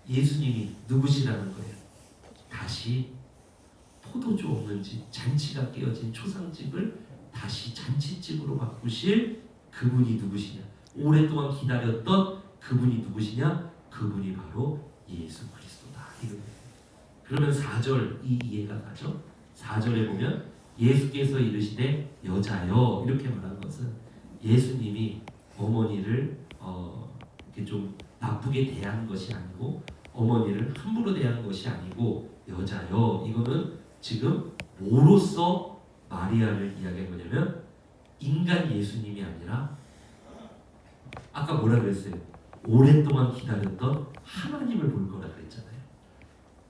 예수님이 누구시라는 거예요. 다시 포도주 없는 집, 잔치가 깨어진 초상집을 다시 잔치집으로 바꾸실 그분이 누구시냐? 오랫동안 기다렸던 그분이 누구시냐? 그분이 바로 예수 그리스도다. 이겁니다. 그러면 4절 이 이해가 가죠? 4절에 보면 예수께서 이르시되 여자여, 이렇게 말한 것은 예수님이 어머니를 이렇게 좀 나쁘게 대한 것이 아니고, 어머니를 함부로 대한 것이 아니고, 여자여, 이거는 지금 뭐로서 마리아를 이야기한 거냐면 인간 예수님이 아니라, 아까 뭐라 그랬어요? 오랫동안 기다렸던 하나님을 볼 거라 그랬잖아요.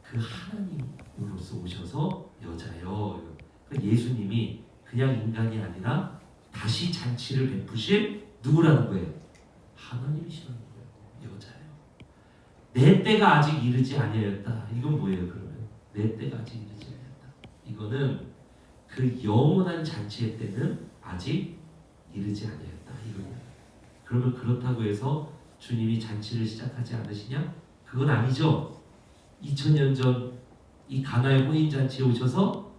그 하나님으로서 오셔서 여자여. 그러니까 예수님이 그냥 인간이 아니라 다시 잔치를 베푸실 누구라는 거예요? 하나님이시라는 거예요. 여자예요. 내 때가 아직 이르지 아니하였다. 이건 뭐예요 그러면? 내 때가 아직 이르지 아니하였다. 이거는 그 영원한 잔치의 때는 아직 이르지 아니하였다. 이거예요. 그러면 그렇다고 해서 주님이 잔치를 시작하지 않으시냐? 그건 아니죠. 2000년 전 이 가나의 혼인잔치에 오셔서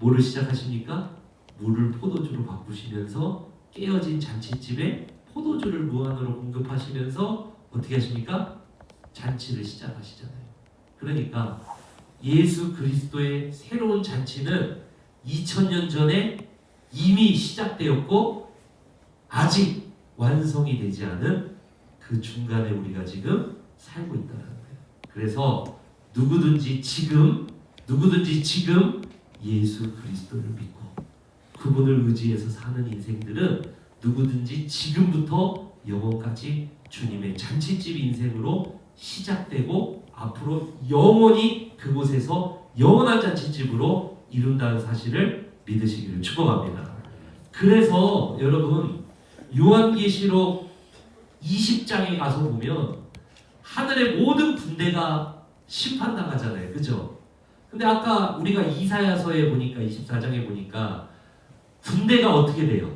뭐를 시작하십니까? 물을 포도주로 바꾸시면서 깨어진 잔치집에 포도주를 무한으로 공급하시면서 어떻게 하십니까? 잔치를 시작하시잖아요. 그러니까 예수 그리스도의 새로운 잔치는 2000년 전에 이미 시작되었고 아직 완성이 되지 않은 그 중간에 우리가 지금 살고 있다는 거예요. 그래서 누구든지 지금 예수 그리스도를 믿고 그분을 의지해서 사는 인생들은 누구든지 지금부터 영원까지 주님의 잔치집 인생으로 시작되고 앞으로 영원히 그곳에서 영원한 잔치집으로 이룬다는 사실을 믿으시기를 축복합니다. 그래서 여러분 요한계시록 20장에 가서 보면 하늘의 모든 군대가 심판당하잖아요. 그죠? 근데 아까 우리가 이사야서에 보니까 24장에 보니까 군대가 어떻게 돼요?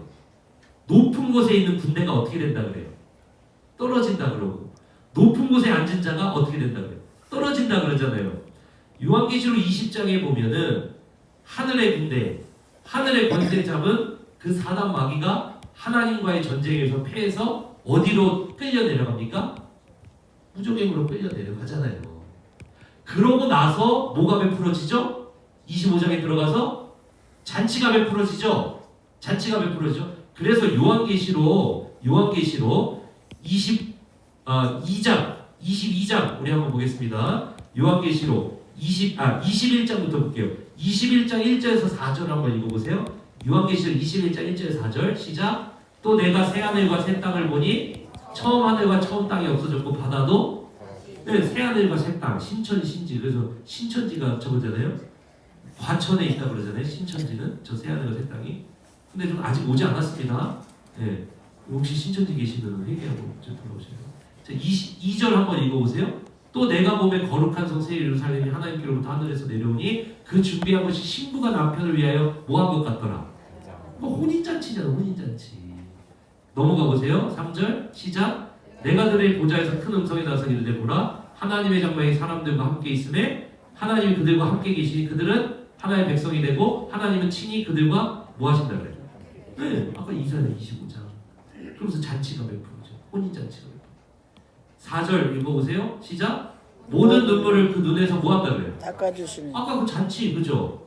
높은 곳에 있는 군대가 어떻게 된다 그래요? 떨어진다 그러고 높은 곳에 앉은 자가 어떻게 된다 그래요? 떨어진다 그러잖아요. 요한계시록 20장에 보면은 하늘의 군대, 하늘의 권세 잡은 그 사단 마귀가 하나님과의 전쟁에서 패해서 어디로 끌려 내려갑니까? 무적행으로 끌려 내려가잖아요. 그러고 나서 뭐가 베풀어지죠? 25장에 들어가서 잔치가 베풀어지죠. 잔치가 베풀어지죠. 그래서 요한계시록 22장 우리 한번 보겠습니다. 요한계시록 21장부터 볼게요. 21장 1절에서 4절 한번 읽어보세요. 요한계시록 21장 1절에서 4절 시작. 또 내가 새 하늘과 새 땅을 보니 처음 하늘과 처음 땅이 없어졌고 바다도 새 하늘과 새 땅, 신천, 신지. 그래서 신천지가 저거잖아요. 과천에 있다 그러잖아요. 신천지는 저 새 하늘과 새 땅이. 근데 좀 아직 오지 않았습니다. 네. 혹시 신천지 계시면 회개하고 좀 돌아오세요. 자, 2절 한번 읽어보세요. 또 내가 보매 거룩한 성 새 예루살렘이 하나님께로부터 하늘에서 내려오니 그 준비한 것이 신부가 남편을 위하여 뭐 한 것 같더라. 혼인잔치잖아. 혼인잔치. 넘어가 보세요. 3절 시작. 내가 들의 보좌에서 큰 음성이 나서 이르되 보라 하나님의 장막이 사람들과 함께 있음에 하나님이 그들과 함께 계시니 그들은 하나님의 백성이 되고 하나님은 친히 그들과 뭐 하신다 그래요? 네, 아까 이사야 25장. 그러면서 잔치가 베풀어져. 혼인잔치가 베풀어져. 4절 읽어보세요. 시작. 모든 눈물을 그 눈에서 뭐 한다 그래요? 닦아주시는 아까 그 잔치 그죠?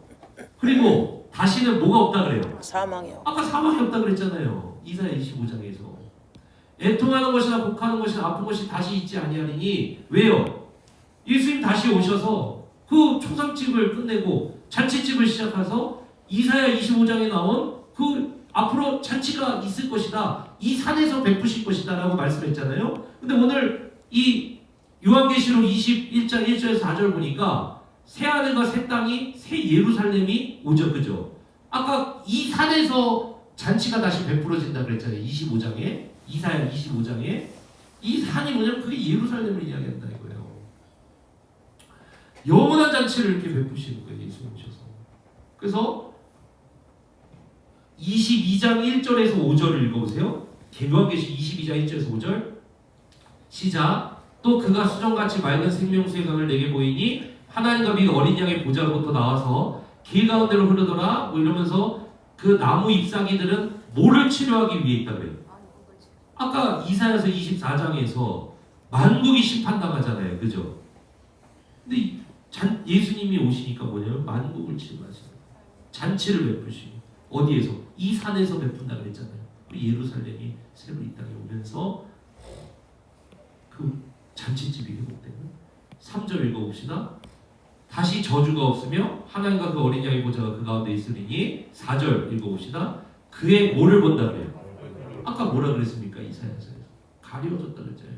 그리고 다시는 뭐가 없다 그래요? 사망이요. 아까 사망이 없다 그랬잖아요. 이사야 25장에서. 애통하는 것이나 곡하는 것이나 아픈 것이 다시 있지 아니하리니 왜요? 예수님 다시 오셔서 그 초상집을 끝내고 잔치집을 시작해서 이사야 25장에 나온 그 앞으로 잔치가 있을 것이다. 이 산에서 베푸실 것이다 라고 말씀했잖아요. 근데 오늘 이 요한계시록 21장 1절에서 4절 보니까 새 하늘과 새 땅이 새 예루살렘이 오죠. 그죠? 아까 이 산에서 잔치가 다시 베풀어진다 그랬잖아요. 25장에 이사야 25장에 이 산이 뭐냐면 그게 예루살렘을 이야기한다 이거예요. 영원한 잔치를 이렇게 베푸시는 거예요. 예수님 오셔서. 그래서 22장 1절에서 5절을 읽어보세요. 요한계시록 22장 1절에서 5절 시작. 또 그가 수정같이 맑은 생명수의 강을 내게 보이니 하나님과 및 어린 양의 보좌로부터 나와서 길 가운데로 흐르더라 뭐 이러면서 그 나무 잎사귀들은 뭐를 치료하기 위해 있다 그래요. 아까 이사야서 24장에서 만국이 심판당하잖아요. 그죠? 근데 예수님이 오시니까 뭐냐면 만국을 치료하시는 잔치를 베푸시고 어디에서? 이 산에서 베푼다 그랬잖아요. 예루살렘이 새로 이 땅에 오면서 그 잔치집이 회복되는 3절 읽어봅시다. 다시 저주가 없으며 하나님과 그 어린 양의 보좌가 그 가운데 있으리니 4절 읽어봅시다. 그의 뭐를 본다 그래요? 아까 뭐라 그랬습니까? 이사야서에서 가려졌다 그랬잖아요.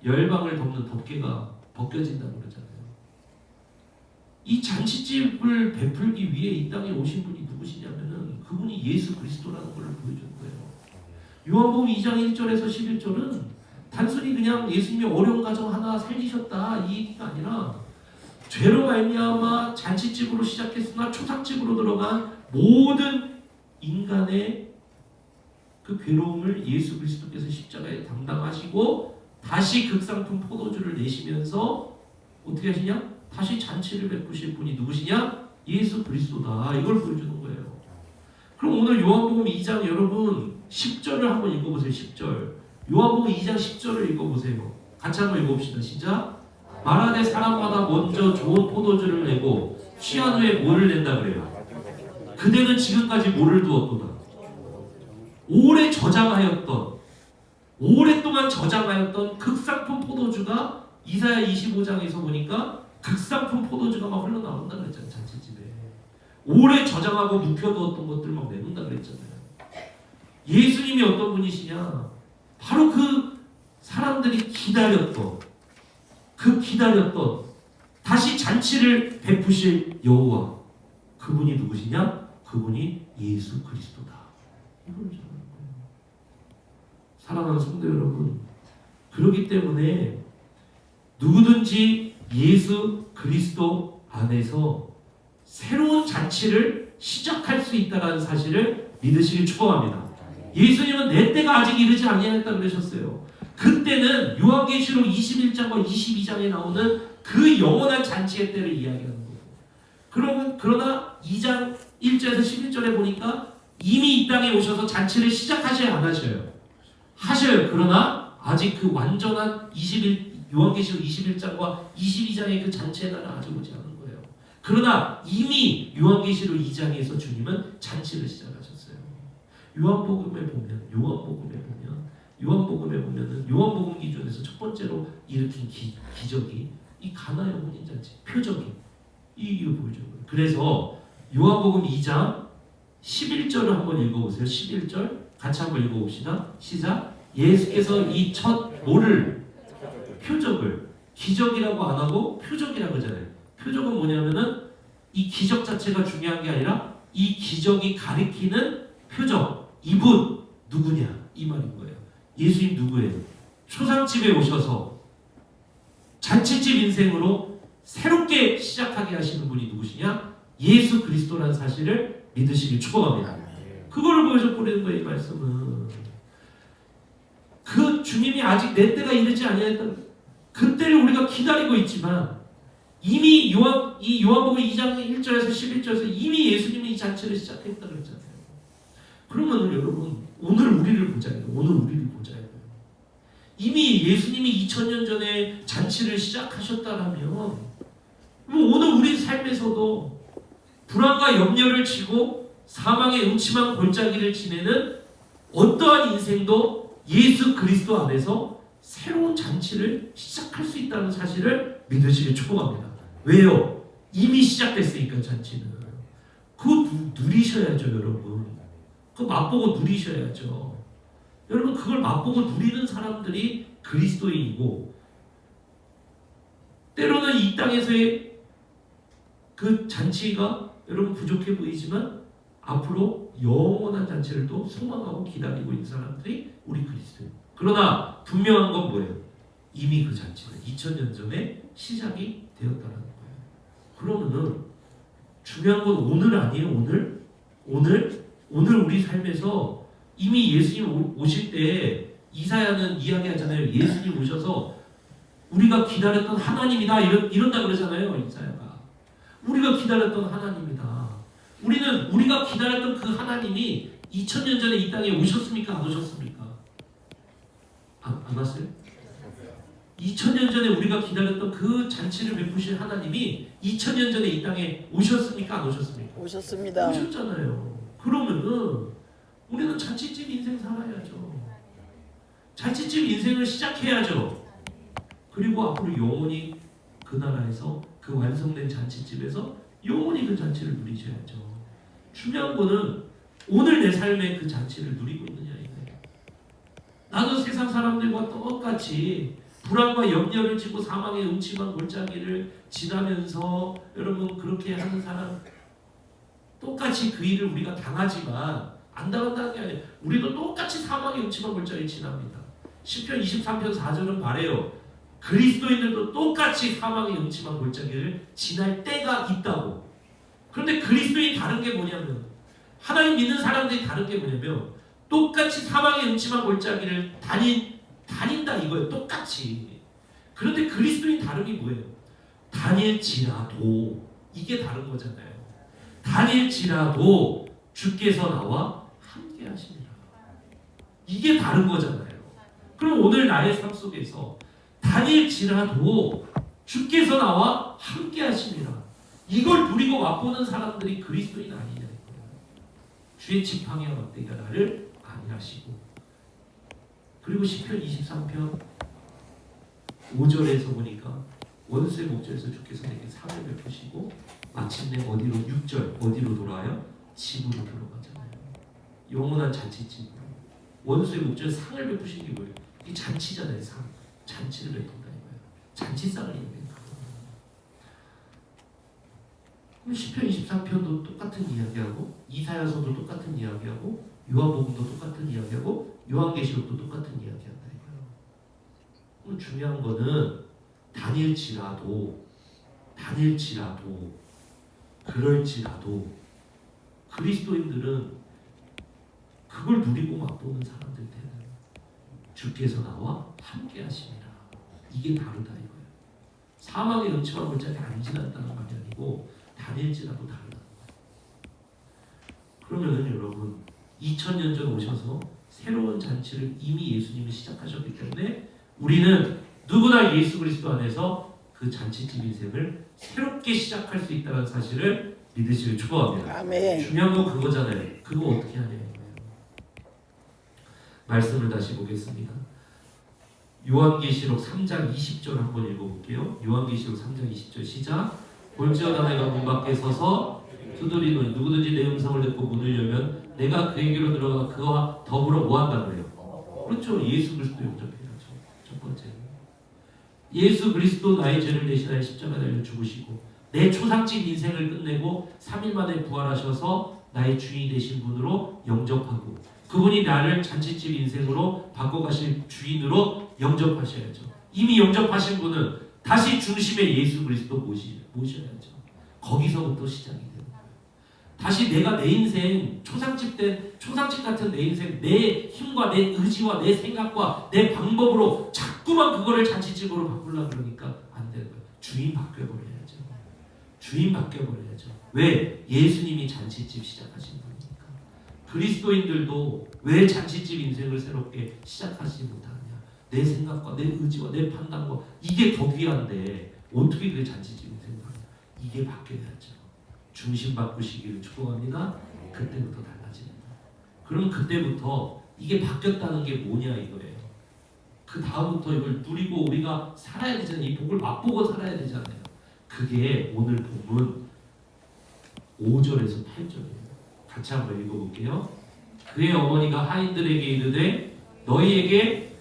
열방을 덮는 덮개가 벗겨진다고 그러잖아요. 이 잔치집을 베풀기 위해 이 땅에 오신 분이 누구시냐면은 그분이 예수 그리스도라는 걸 보여주는 거예요. 요한복음 2장 1절에서 11절은 단순히 그냥 예수님이 어려운 가정 하나 살리셨다 이 얘기가 아니라 죄로 말미암아 잔치집으로 시작했으나 초상집으로 들어간 모든 인간의 그 괴로움을 예수 그리스도께서 십자가에 담당하시고 다시 극상품 포도주를 내시면서 어떻게 하시냐? 다시 잔치를 베푸실 분이 누구시냐? 예수 그리스도다. 이걸 보여주는 거예요. 그럼 오늘 요한복음 2장 여러분 10절을 한번 읽어보세요. 10절. 요한복음 2장 10절을 읽어보세요. 같이 한번 읽어봅시다. 시작. 말하되 사람마다 먼저 좋은 포도주를 내고 취한 후에 뭐를 낸다 그래요? 그대는 지금까지 뭐를 두었도다? 오랫동안 저장하였던 극상품 포도주가 이사야 25장에서 보니까 극상품 포도주가 막 흘러나온다 그랬잖아요. 잔치집에 오래 저장하고 묵혀두었던 것들 막 내놓는다 그랬잖아요. 예수님이 어떤 분이시냐? 바로 그 사람들이 기다렸던 다시 잔치를 베푸실 여호와, 그분이 누구시냐? 그분이 예수 그리스도다. 이걸 전하는 거예요. 사랑하는 성도 여러분, 그렇기 때문에 누구든지 예수 그리스도 안에서 새로운 잔치를 시작할 수 있다는 사실을 믿으시길 축복합니다. 예수님은 내 때가 아직 이르지 아니하였다 그러셨어요. 그때는 요한계시록 21장과 22장에 나오는 그 영원한 잔치의 때를 이야기하는 거예요. 그러나 2장 1절에서 11절에 보니까 이미 이 땅에 오셔서 잔치를 시작하셔야 안 하셔요? 하셔요. 그러나 아직 그 완전한 요한계시록 21장과 22장의 그 잔치의 날은 아직 오지 않은 거예요. 그러나 이미 요한계시록 2장에서 주님은 잔치를 시작하셨어요. 요한복음에 보면은 요한복음 기준에서 첫 번째로 일으킨 기적이 이 가나의 혼인 잔치 표적이 이거 보여주는 거예요. 그래서 요한복음 2장 11절을 한번 읽어보세요. 11절 같이 한번 읽어봅시다. 시작. 예수께서 이 첫 표적을 기적이라고 안 하고 표적이라고 하잖아요. 표적은 뭐냐면은 이 기적 자체가 중요한 게 아니라 이 기적이 가리키는 표적, 이분 누구냐 이 말인 거예요. 예수님 누구예요? 초상집에 오셔서 잔치집 인생으로 새롭게 시작하게 하시는 분이 누구시냐? 예수 그리스도라는 사실을 믿으시길 축복합니다. 그거를 보여줘버리는 거예요. 이 말씀은 그 주님이 아직 내 때가 이르지 아니하였다. 그때를 우리가 기다리고 있지만 이미 요한복음 2장 1절에서 11절에서 이미 예수님이 이 잔치를 시작했다 그랬잖아요. 그러면 여러분 오늘 우리를 보자야 돼요. 이미 예수님이 2000년 전에 잔치를 시작하셨다라면 오늘 우리 삶에서도 불안과 염려를 지고 사망의 음침한 골짜기를 지내는 어떠한 인생도 예수 그리스도 안에서 새로운 잔치를 시작할 수 있다는 사실을 믿으시길 축복합니다. 왜요? 이미 시작됐으니까 잔치는. 그거 누리셔야죠, 여러분. 그거 맛보고 누리셔야죠. 여러분 그걸 맛보고 누리는 사람들이 그리스도인이고 때로는 이 땅에서의 그 잔치가 여러분 부족해 보이지만 앞으로 영원한 잔치를 또 소망하고 기다리고 있는 사람들이 우리 그리스도예요. 그러나 분명한 건 뭐예요? 이미 그 잔치는 2000년 전에 시작이 되었다는 거예요. 그러면은 중요한 건 오늘 아니에요? 오늘 우리 삶에서 이미 예수님 오실 때 이사야는 이야기하잖아요. 예수님 오셔서 우리가 기다렸던 하나님이다 이런다 그러잖아요. 이사야가 우리가 기다렸던 하나님이다. 우리가 기다렸던 그 하나님이 2000년 전에 이 땅에 오셨습니까? 안 오셨습니까? 안 왔어요? 2000년 전에 우리가 기다렸던 그 잔치를 베푸실 하나님이 2000년 전에 이 땅에 오셨습니까? 안 오셨습니까? 오셨습니다. 오셨잖아요. 그러면은 우리는 잔치집 인생 살아야죠. 잔치집 인생을 시작해야죠. 그리고 앞으로 영원히 그 나라에서 그 완성된 잔치집에서 영원히 그 잔치를 누리셔야죠. 중요한 거는 오늘 내 삶에 그 잔치를 누리고 있느냐 이거예요. 나도 세상 사람들과 똑같이 불안과 염려를 지고 사망의 음침한 골짜기를 지나면서 여러분 그렇게 하는 사람 똑같이 그 일을 우리가 당하지만 안 당한다는 게 아니에요. 우리도 똑같이 사망의 음침한 골짜기를 지납니다. 시편 23편 4절은 말해요. 그리스도인들도 똑같이 사망의 음침한 골짜기를 지날 때가 있다고. 그런데 그리스도인이 다른 게 뭐냐면, 하나님 믿는 사람들이 다른 게 뭐냐면 똑같이 사망의 음침한 골짜기를 다닌다 이거예요. 똑같이. 그런데 그리스도인 다른 게 뭐예요? 다닐지라도, 이게 다른 거잖아요. 다닐지라도 주께서 나와 함께 하시리라. 이게 다른 거잖아요. 그럼 오늘 나의 삶 속에서 다닐지라도 주께서 나와 함께 하시리라, 이걸 누리고 맛보는 사람들이 그리스도인 아니냐. 주의 지팡이와 막대기가 나를 안위하시고. 그리고 시편 23편 5절에서 보니까 원수의 목전에서 주께서 내게 상을 베푸시고 마침내 어디로 6절 어디로 돌아와요? 집으로 들어가잖아요. 영원한 잔치집으로. 원수의 목전에 상을 베푸신 게 뭐예요? 이 잔치잖아요. 상. 잔치를 베푼다 이거예요. 잔치상을 얘기합니다. 그럼 시편 23편도 똑같은 이야기하고, 이사야서도 똑같은 이야기하고, 요한복음도 똑같은 이야기하고, 요한계시록도 똑같은 이야기한다 이거예요. 그럼 중요한 거는 다닐지라도 그럴지라도 그리스도인들은 그걸 누리고 맛보는 사람들 되는, 주께서 나와 함께 하시니라. 이게 다르다 이거예요. 사망의 음침한 골짜기 안 지났다는 말이 아니고 다닐지라도 다르다. 그러면 여러분 2000년 전 오셔서 새로운 잔치를 이미 예수님이 시작하셨기 때문에 우리는 누구나 예수 그리스도 안에서 그 잔치집 인생을 새롭게 시작할 수 있다는 사실을 믿으시길 축복합니다. 아멘. 중요한 건 그거잖아요. 그거 어떻게 하냐 이거예요. 말씀을 다시 보겠습니다. 요한계시록 3장 20절 한번 읽어볼게요. 요한계시록 3장 20절 시작. 볼지어다 내가 문 밖에 서서 두드리노니 누구든지 내 음성을 듣고 문을 열면 내가 그에게로 들어가 그와 더불어 뭐한다는 거예요? 그렇죠. 예수 그리스도 영접해야죠. 첫 번째는 예수 그리스도 나의 죄를 대신하여 십자가에 달려 죽으시고 내 초상집 인생을 끝내고 3일 만에 부활하셔서 나의 주인이 되신 분으로 영접하고, 그분이 나를 잔치집 인생으로 바꿔가실 주인으로 영접하셔야죠. 이미 영접하신 분은 다시 중심에 예수 그리스도 모셔야죠. 거기서부터 시작이 돼요. 다시 내가 내 인생 초상집 같은 내 인생, 내 힘과 내 의지와 내 생각과 내 방법으로 자꾸만 그거를 잔치집으로 바꾸려고 그러니까 안 되는 거예요. 주인 바뀌어버려야죠. 주인 바뀌어버려야죠. 왜? 예수님이 잔치집 시작하신 분이니까. 그리스도인들도 왜 잔치집 인생을 새롭게 시작하지 못하느냐? 내 생각과 내 의지와 내 판단과 이게 더 귀한데 어떻게 그 잔치집 인생을 하냐? 이게 바뀌어야죠. 중심 바꾸시기를 축복합니다. 그때부터 달라집니다. 그럼 그때부터 이게 바뀌었다는 게 뭐냐 이거예요. 그 다음부터 이걸 누리고 우리가 살아야 되잖아요. 이 복을 맛보고 살아야 되잖아요. 그게 오늘 복은 5절에서 8절이에요. 같이 한번 읽어볼게요. 그의 어머니가 하인들에게 이르되 너희에게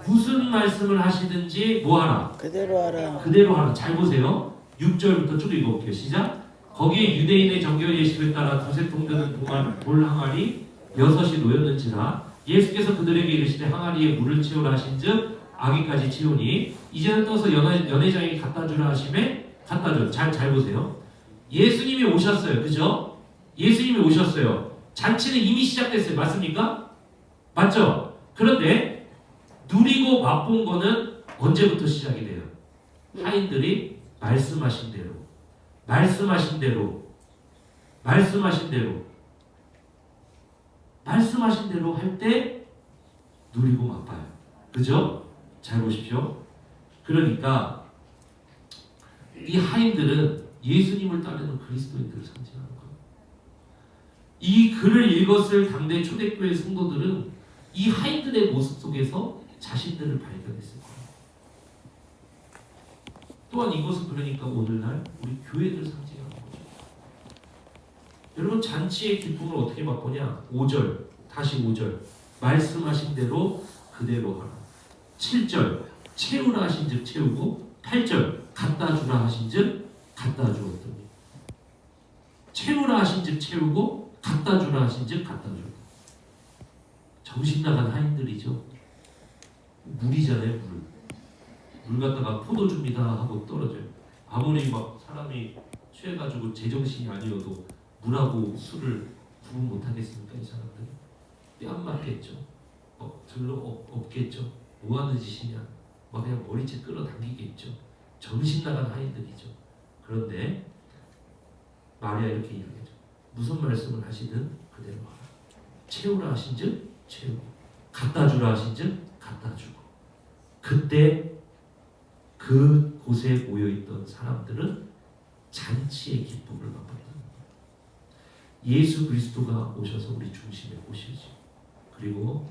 무슨 말씀을 하시든지 뭐하라? 그대로 하라. 그대로 하라. 잘 보세요. 6절부터 쭉 읽어볼게요. 시작. 거기에 유대인의 정결 예식을 따라 두세 통 드는 돌 항아리 6이 놓였는지라 예수께서 그들에게 이르시되 항아리에 물을 채우라 하신즉 아기까지 채우니 이제는 떠서 연회장에 갖다 주라 하심에 갖다 줘. 잘 보세요. 예수님이 오셨어요. 그죠? 예수님이 오셨어요. 잔치는 이미 시작됐어요. 맞습니까? 맞죠? 그런데 누리고 맛본 거는 언제부터 시작이 돼요? 하인들이 말씀하신 대로 할 때 누리고 맛봐요. 그죠? 잘 보십시오. 그러니까 이 하인들은 예수님을 따르는 그리스도인들을 상징하는 거예요. 이 글을 읽었을 당대 초대교회 성도들은 이 하인들의 모습 속에서 자신들을 발견했을 거예요. 또한 이것은 그러니까 오늘날 우리 교회들 상징하는 거죠. 여러분 잔치의 기쁨을 어떻게 맛보냐? 5절, 다시 5절. 말씀하신 대로 그대로 하라. 7절, 채우라 하신즉 채우고 8절, 갖다 주라 하신즉 갖다 주었더니 채우라 하신즉 채우고 갖다 주라 하신즉 갖다 주었더니 정신 나간 하인들이죠. 물이잖아요, 물. 물 갖다가 포도줍니다 하고 떨어져요. 아무리 막 사람이 취해가지고 제정신이 아니어도 물하고 술을 구분 못하겠습니까? 이 사람들이 뺨 맞겠죠. 들러 없겠죠. 뭐 하는 짓이냐. 막 그냥 머리채 끌어당기겠죠. 정신 나간 하인들이죠. 그런데 마리아 이렇게 이야기하죠. 무슨 말씀을 하시든 그대로 하라. 채우라 하신즉 채우고 갖다 주라 하신즉 갖다 주고. 그때 그 곳에 모여있던 사람들은 잔치의 기쁨을 맛봤다는 거예요. 예수 그리스도가 오셔서 우리 중심에 오시지. 그리고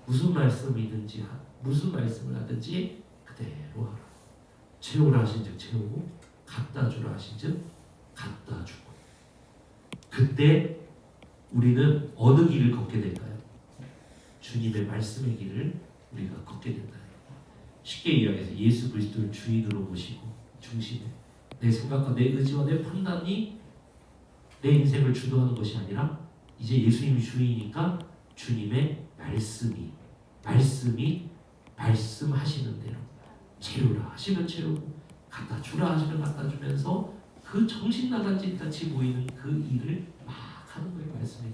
무슨 말씀이든지 무슨 말씀을 하든지 그대로 하라. 채우라 하신즉 채우고 갖다 주라 하신즉 갖다 주고. 그때 우리는 어느 길을 걷게 될까요? 주님의 말씀의 길을 우리가 걷게 된다. 쉽게 이야기해서 예수 그리스도를 주인으로 모시고 중심에 내 생각과 내 의지와 내 판단이 내 인생을 주도하는 것이 아니라 이제 예수님이 주인이니까 주님의 말씀이 말씀하시는 대로 채우라 하시면 채우고 갖다 주라 하시면 갖다 주면서 그 정신 나간 짓 같이 보이는 그 일을 막 하는 거예요. 말씀이.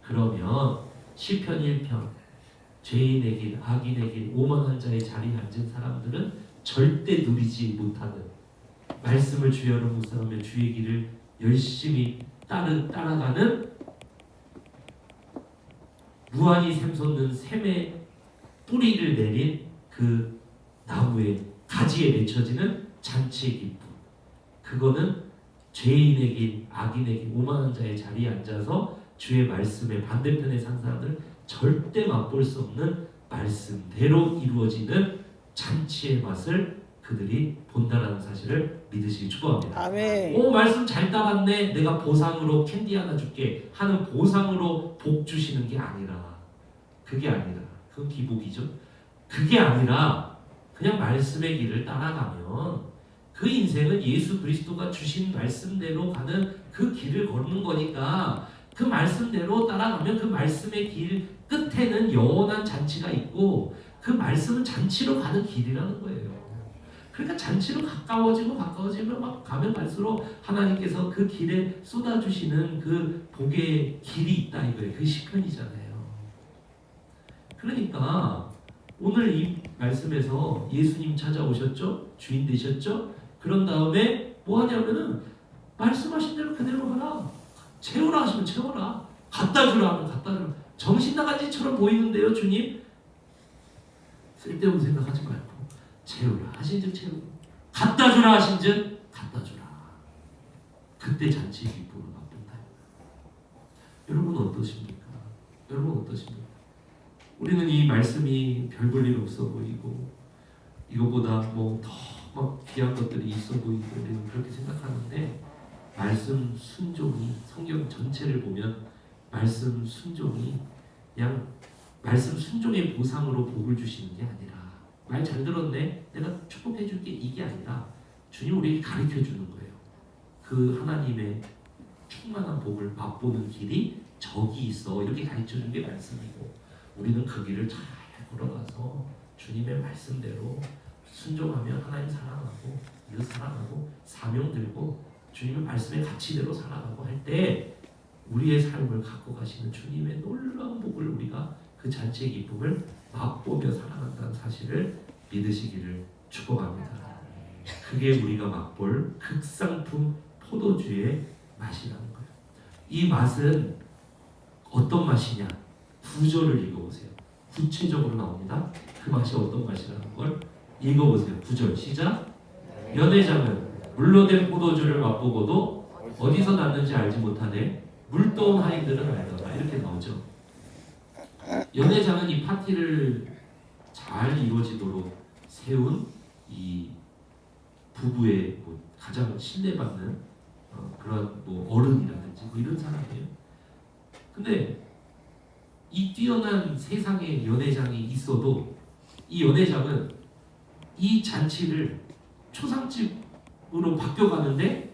그러면 시편 1편 죄인의 길, 악인의 길, 오만한 자의 자리에 앉은 사람들은 절대 누리지 못하는 말씀을 주여로 묵상하며 주의 길을 열심히 따라가는 무한히 샘솟는 샘의 뿌리를 내린 그 나무의 가지에 맺혀지는 잔치의 기쁨. 그거는 죄인의 길, 악인의 길, 오만한 자의 자리에 앉아서 주의 말씀의 반대편에 산 사람들은 절대 맛볼 수 없는 말씀대로 이루어지는 잔치의 맛을 그들이 본다라는 사실을 믿으시기 축복합니다. 아멘. 오, 말씀 잘 따랐네. 내가 보상으로 캔디 하나 줄게 하는 보상으로 복 주시는 게 아니라, 그게 아니라, 그건 기복이죠. 그게 아니라 그냥 말씀의 길을 따라가면 그 인생은 예수 그리스도가 주신 말씀대로 가는 그 길을 걷는 거니까 그 말씀대로 따라가면 그 말씀의 길 끝에는 영원한 잔치가 있고 그 말씀은 잔치로 가는 길이라는 거예요. 그러니까 잔치로 가까워지면 막 가면 갈수록 하나님께서 그 길에 쏟아주시는 그 복의 길이 있다 이거예요. 그 시편이잖아요. 그러니까 오늘 이 말씀에서 예수님 찾아오셨죠? 주인 되셨죠? 그런 다음에 뭐 하냐면은 말씀하신 대로 그대로 하라. 채우라 하시면 채워라. 갖다 주라 하면 갖다 주라. 정신 나간 짓처럼 보이는데요, 주님? 쓸데없는 생각하지 말고 채우라 하신즉 채우고 갖다 주라 하신즉 갖다 주라. 그때 잔치 기쁨을 맛본다. 여러분 어떠십니까? 여러분 어떠십니까? 우리는 이 말씀이 별 볼 일 없어 보이고 이거보다 뭐 더 막 귀한 것들이 있어 보이고 우리는 그렇게 생각하는데 말씀 순종이 성경 전체를 보면 말씀 순종이 그냥 말씀 순종의 보상으로 복을 주시는 게 아니라 말 잘 들었네 내가 축복해 줄게 이게 아니라 주님 우리에게 가르쳐 주는 거예요. 그 하나님의 충만한 복을 맛보는 길이 저기 있어 이렇게 가르쳐 준 게 말씀이고 우리는 그 길을 잘 걸어가서 주님의 말씀대로 순종하며 하나님 사랑하고 늘 사랑하고 사명 들고 주님의 말씀의 가치대로 살아가고 할 때 우리의 삶을 갖고 가시는 주님의 놀라운 복을 우리가 그 잔치의 기쁨을 맛보며 살아간다는 사실을 믿으시기를 축복합니다. 그게 우리가 맛볼 극상품 포도주의 맛이라는 거예요. 이 맛은 어떤 맛이냐? 구절을 읽어보세요. 구체적으로 나옵니다. 그 맛이 어떤 맛이라는 걸 읽어보세요. 9절 시작. 연회장은 물로 된 포도주를 맛보고도 어디서 났는지 알지 못하네. 물도온 하인들은 알더라. 이렇게 나오죠. 연회장은 이 파티를 잘 이루어지도록 세운 이 부부의 뭐 가장 신뢰받는 그런 뭐 어른이라든지 뭐 이런 사람이에요. 근데 이 뛰어난 세상에 연회장이 있어도 이 연회장은 이 잔치를 초상집으로 바뀌어가는데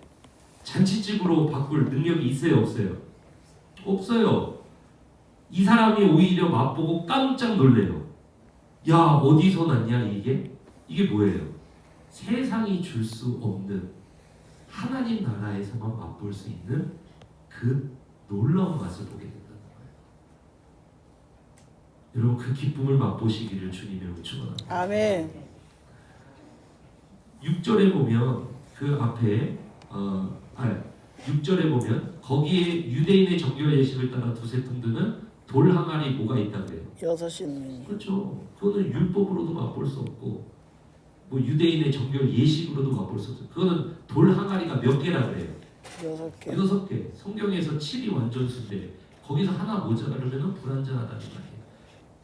잔치집으로 바꿀 능력이 있어요 없어요? 없어요. 이 사람이 오히려 맛보고 깜짝 놀래요. 야, 어디서 났냐 이게? 이게 뭐예요? 세상이 줄 수 없는 하나님 나라에서만 맛볼 수 있는 그 놀라운 맛을 보게 된다는 거예요. 여러분 그 기쁨을 맛보시기를 주님의 축원합니다. 아멘. 6절에 보면 그 앞에 6절에 보면 거기에 유대인의 정결 예식을 따라 두세 푼드는 돌 항아리 뭐가 있다 그래요. 6인. 그렇죠. 그거는 율법으로도 맛볼 수 없고 뭐 유대인의 정결 예식으로도 맛볼 수 없어요. 그거는 돌 항아리가 몇 개라 그래요? 6개. 6개. 성경에서 7이 완전수인데 거기서 하나 모자라면은 불완전하다는 말이에요.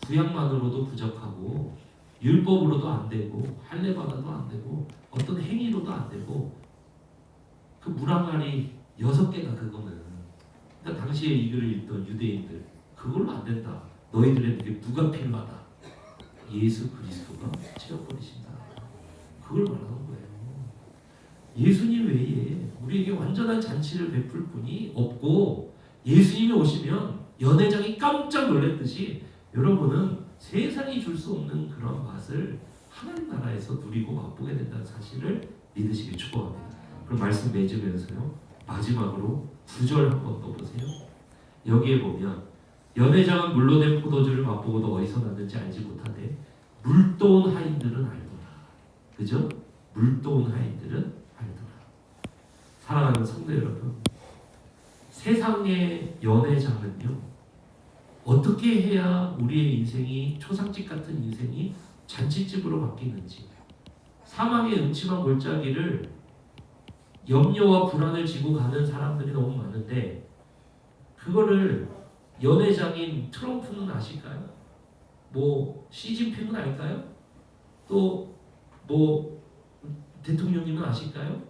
구약만으로도 부족하고 율법으로도 안 되고 할례받아도 안 되고 어떤 행위로도 안 되고 그 물 항아리 6개가 그거는 그러니까 당시에 이 글을 읽던 유대인들 그걸로 안 된다. 너희들에게 누가 필요하다. 예수 그리스도가 채워버리신다. 그걸 말하는 거예요. 예수님 외에 우리에게 완전한 잔치를 베풀 분이 없고 예수님이 오시면 연회장이 깜짝 놀랐듯이 여러분은 세상이 줄 수 없는 그런 맛을 하나님 나라에서 누리고 맛보게 된다는 사실을 믿으시길 축복합니다. 그럼 말씀 맺으면서요. 마지막으로 9절 한번 더 보세요. 여기에 보면 연회장은 물로 된 포도주를 맛보고도 어디서 났는지 알지 못하되 물도온 하인들은 알더라. 그죠? 물도온 하인들은 알더라. 사랑하는 성도 여러분, 세상의 연회장은요 어떻게 해야 우리의 인생이 초상집 같은 인생이 잔치집으로 바뀌는지, 사망의 음침한 골짜기를 염려와 불안을 지고 가는 사람들이 너무 많은데 그거를 연회장인 트럼프는 아실까요? 뭐 시진핑은 알까요? 또 뭐 대통령님은 아실까요?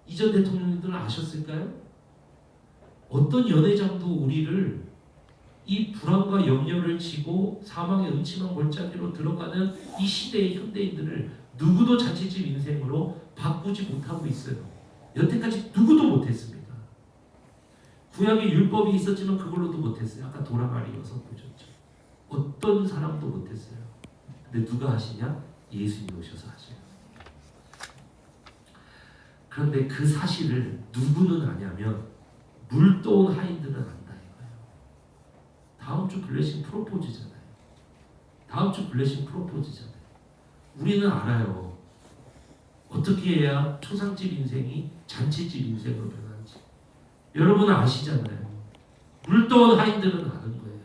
이전 대통령님들은 아셨을까요? 어떤 연회장도 우리를 이 불안과 염려를 지고 사망의 음침한 골짜기로 들어가는 이 시대의 현대인들을 누구도 잔치집 인생으로 바꾸지 못하고 있어요. 여태까지 누구도 못했습니다. 구약에 율법이 있었지만 그걸로도 못했어요. 아까 도라말이어서 보셨죠. 어떤 사람도 못했어요. 근데 누가 하시냐? 예수님이 오셔서 하셔요. 그런데 그 사실을 누구는 아냐면 물도온 하인들은 안다 이거예요. 다음 주 블레싱 프로포즈잖아요. 다음 주 블레싱 프로포즈잖아요. 우리는 알아요. 어떻게 해야 초상집 인생이 잔치집 인생으로 변하는지. 여러분은 아시잖아요. 물도온 하인들은 아는 거예요.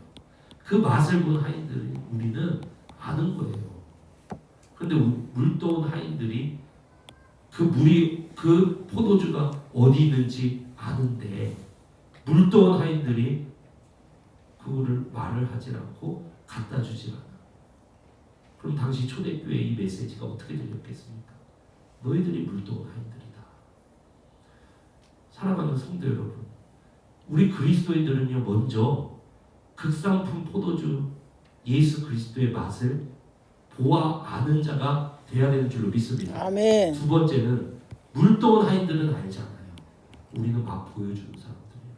그 맛을 본 하인들이 우리는 아는 거예요. 그런데 물도온 하인들이 그 포도주가 어디 있는지 아는데 물도온 하인들이 그거를 말을 하지 않고 갖다 주지 않아. 그럼 당시 초대교회 이 메시지가 어떻게 들렸겠습니까? 너희들이 물도온 하인들이다. 사랑하는 성도 여러분, 우리 그리스도인들은요 먼저 극상품 포도주 예수 그리스도의 맛을 보아 아는 자가 돼야 되는 줄로 믿습니다. 아멘. 두 번째는 물도온 하인들은 알지 않아요. 우리는 맛 보여주는 사람들이에요.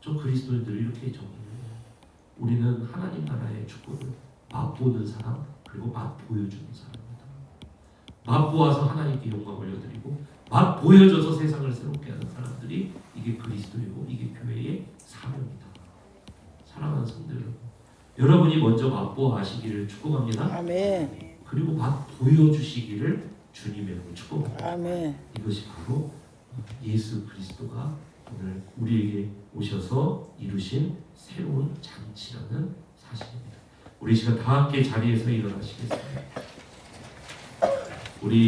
저 그리스도인들이 이렇게 정의해요. 우리는 하나님 나라의 축복을 맛보는 사람 그리고 맛 보여주는 사람입니다. 맛보아서 하나님께 영광 올려드리고 맛 보여줘서 세상을 새롭게 하는 사람들이 이게 그리스도이고 이게 교회의 사명이다. 사랑하는 성도 여러분, 여러분이 먼저 맛보아 아시기를 축복합니다. 아멘. 그리고 맛 보여주시기를 주님의 이름으로 축복합니다. 아멘. 이것이 바로 예수 그리스도가 오늘 우리에게 오셔서 이루신 새로운 잔치라는 사실입니다. 우리 시간 다 함께 자리에서 일어나시겠습니다. 우리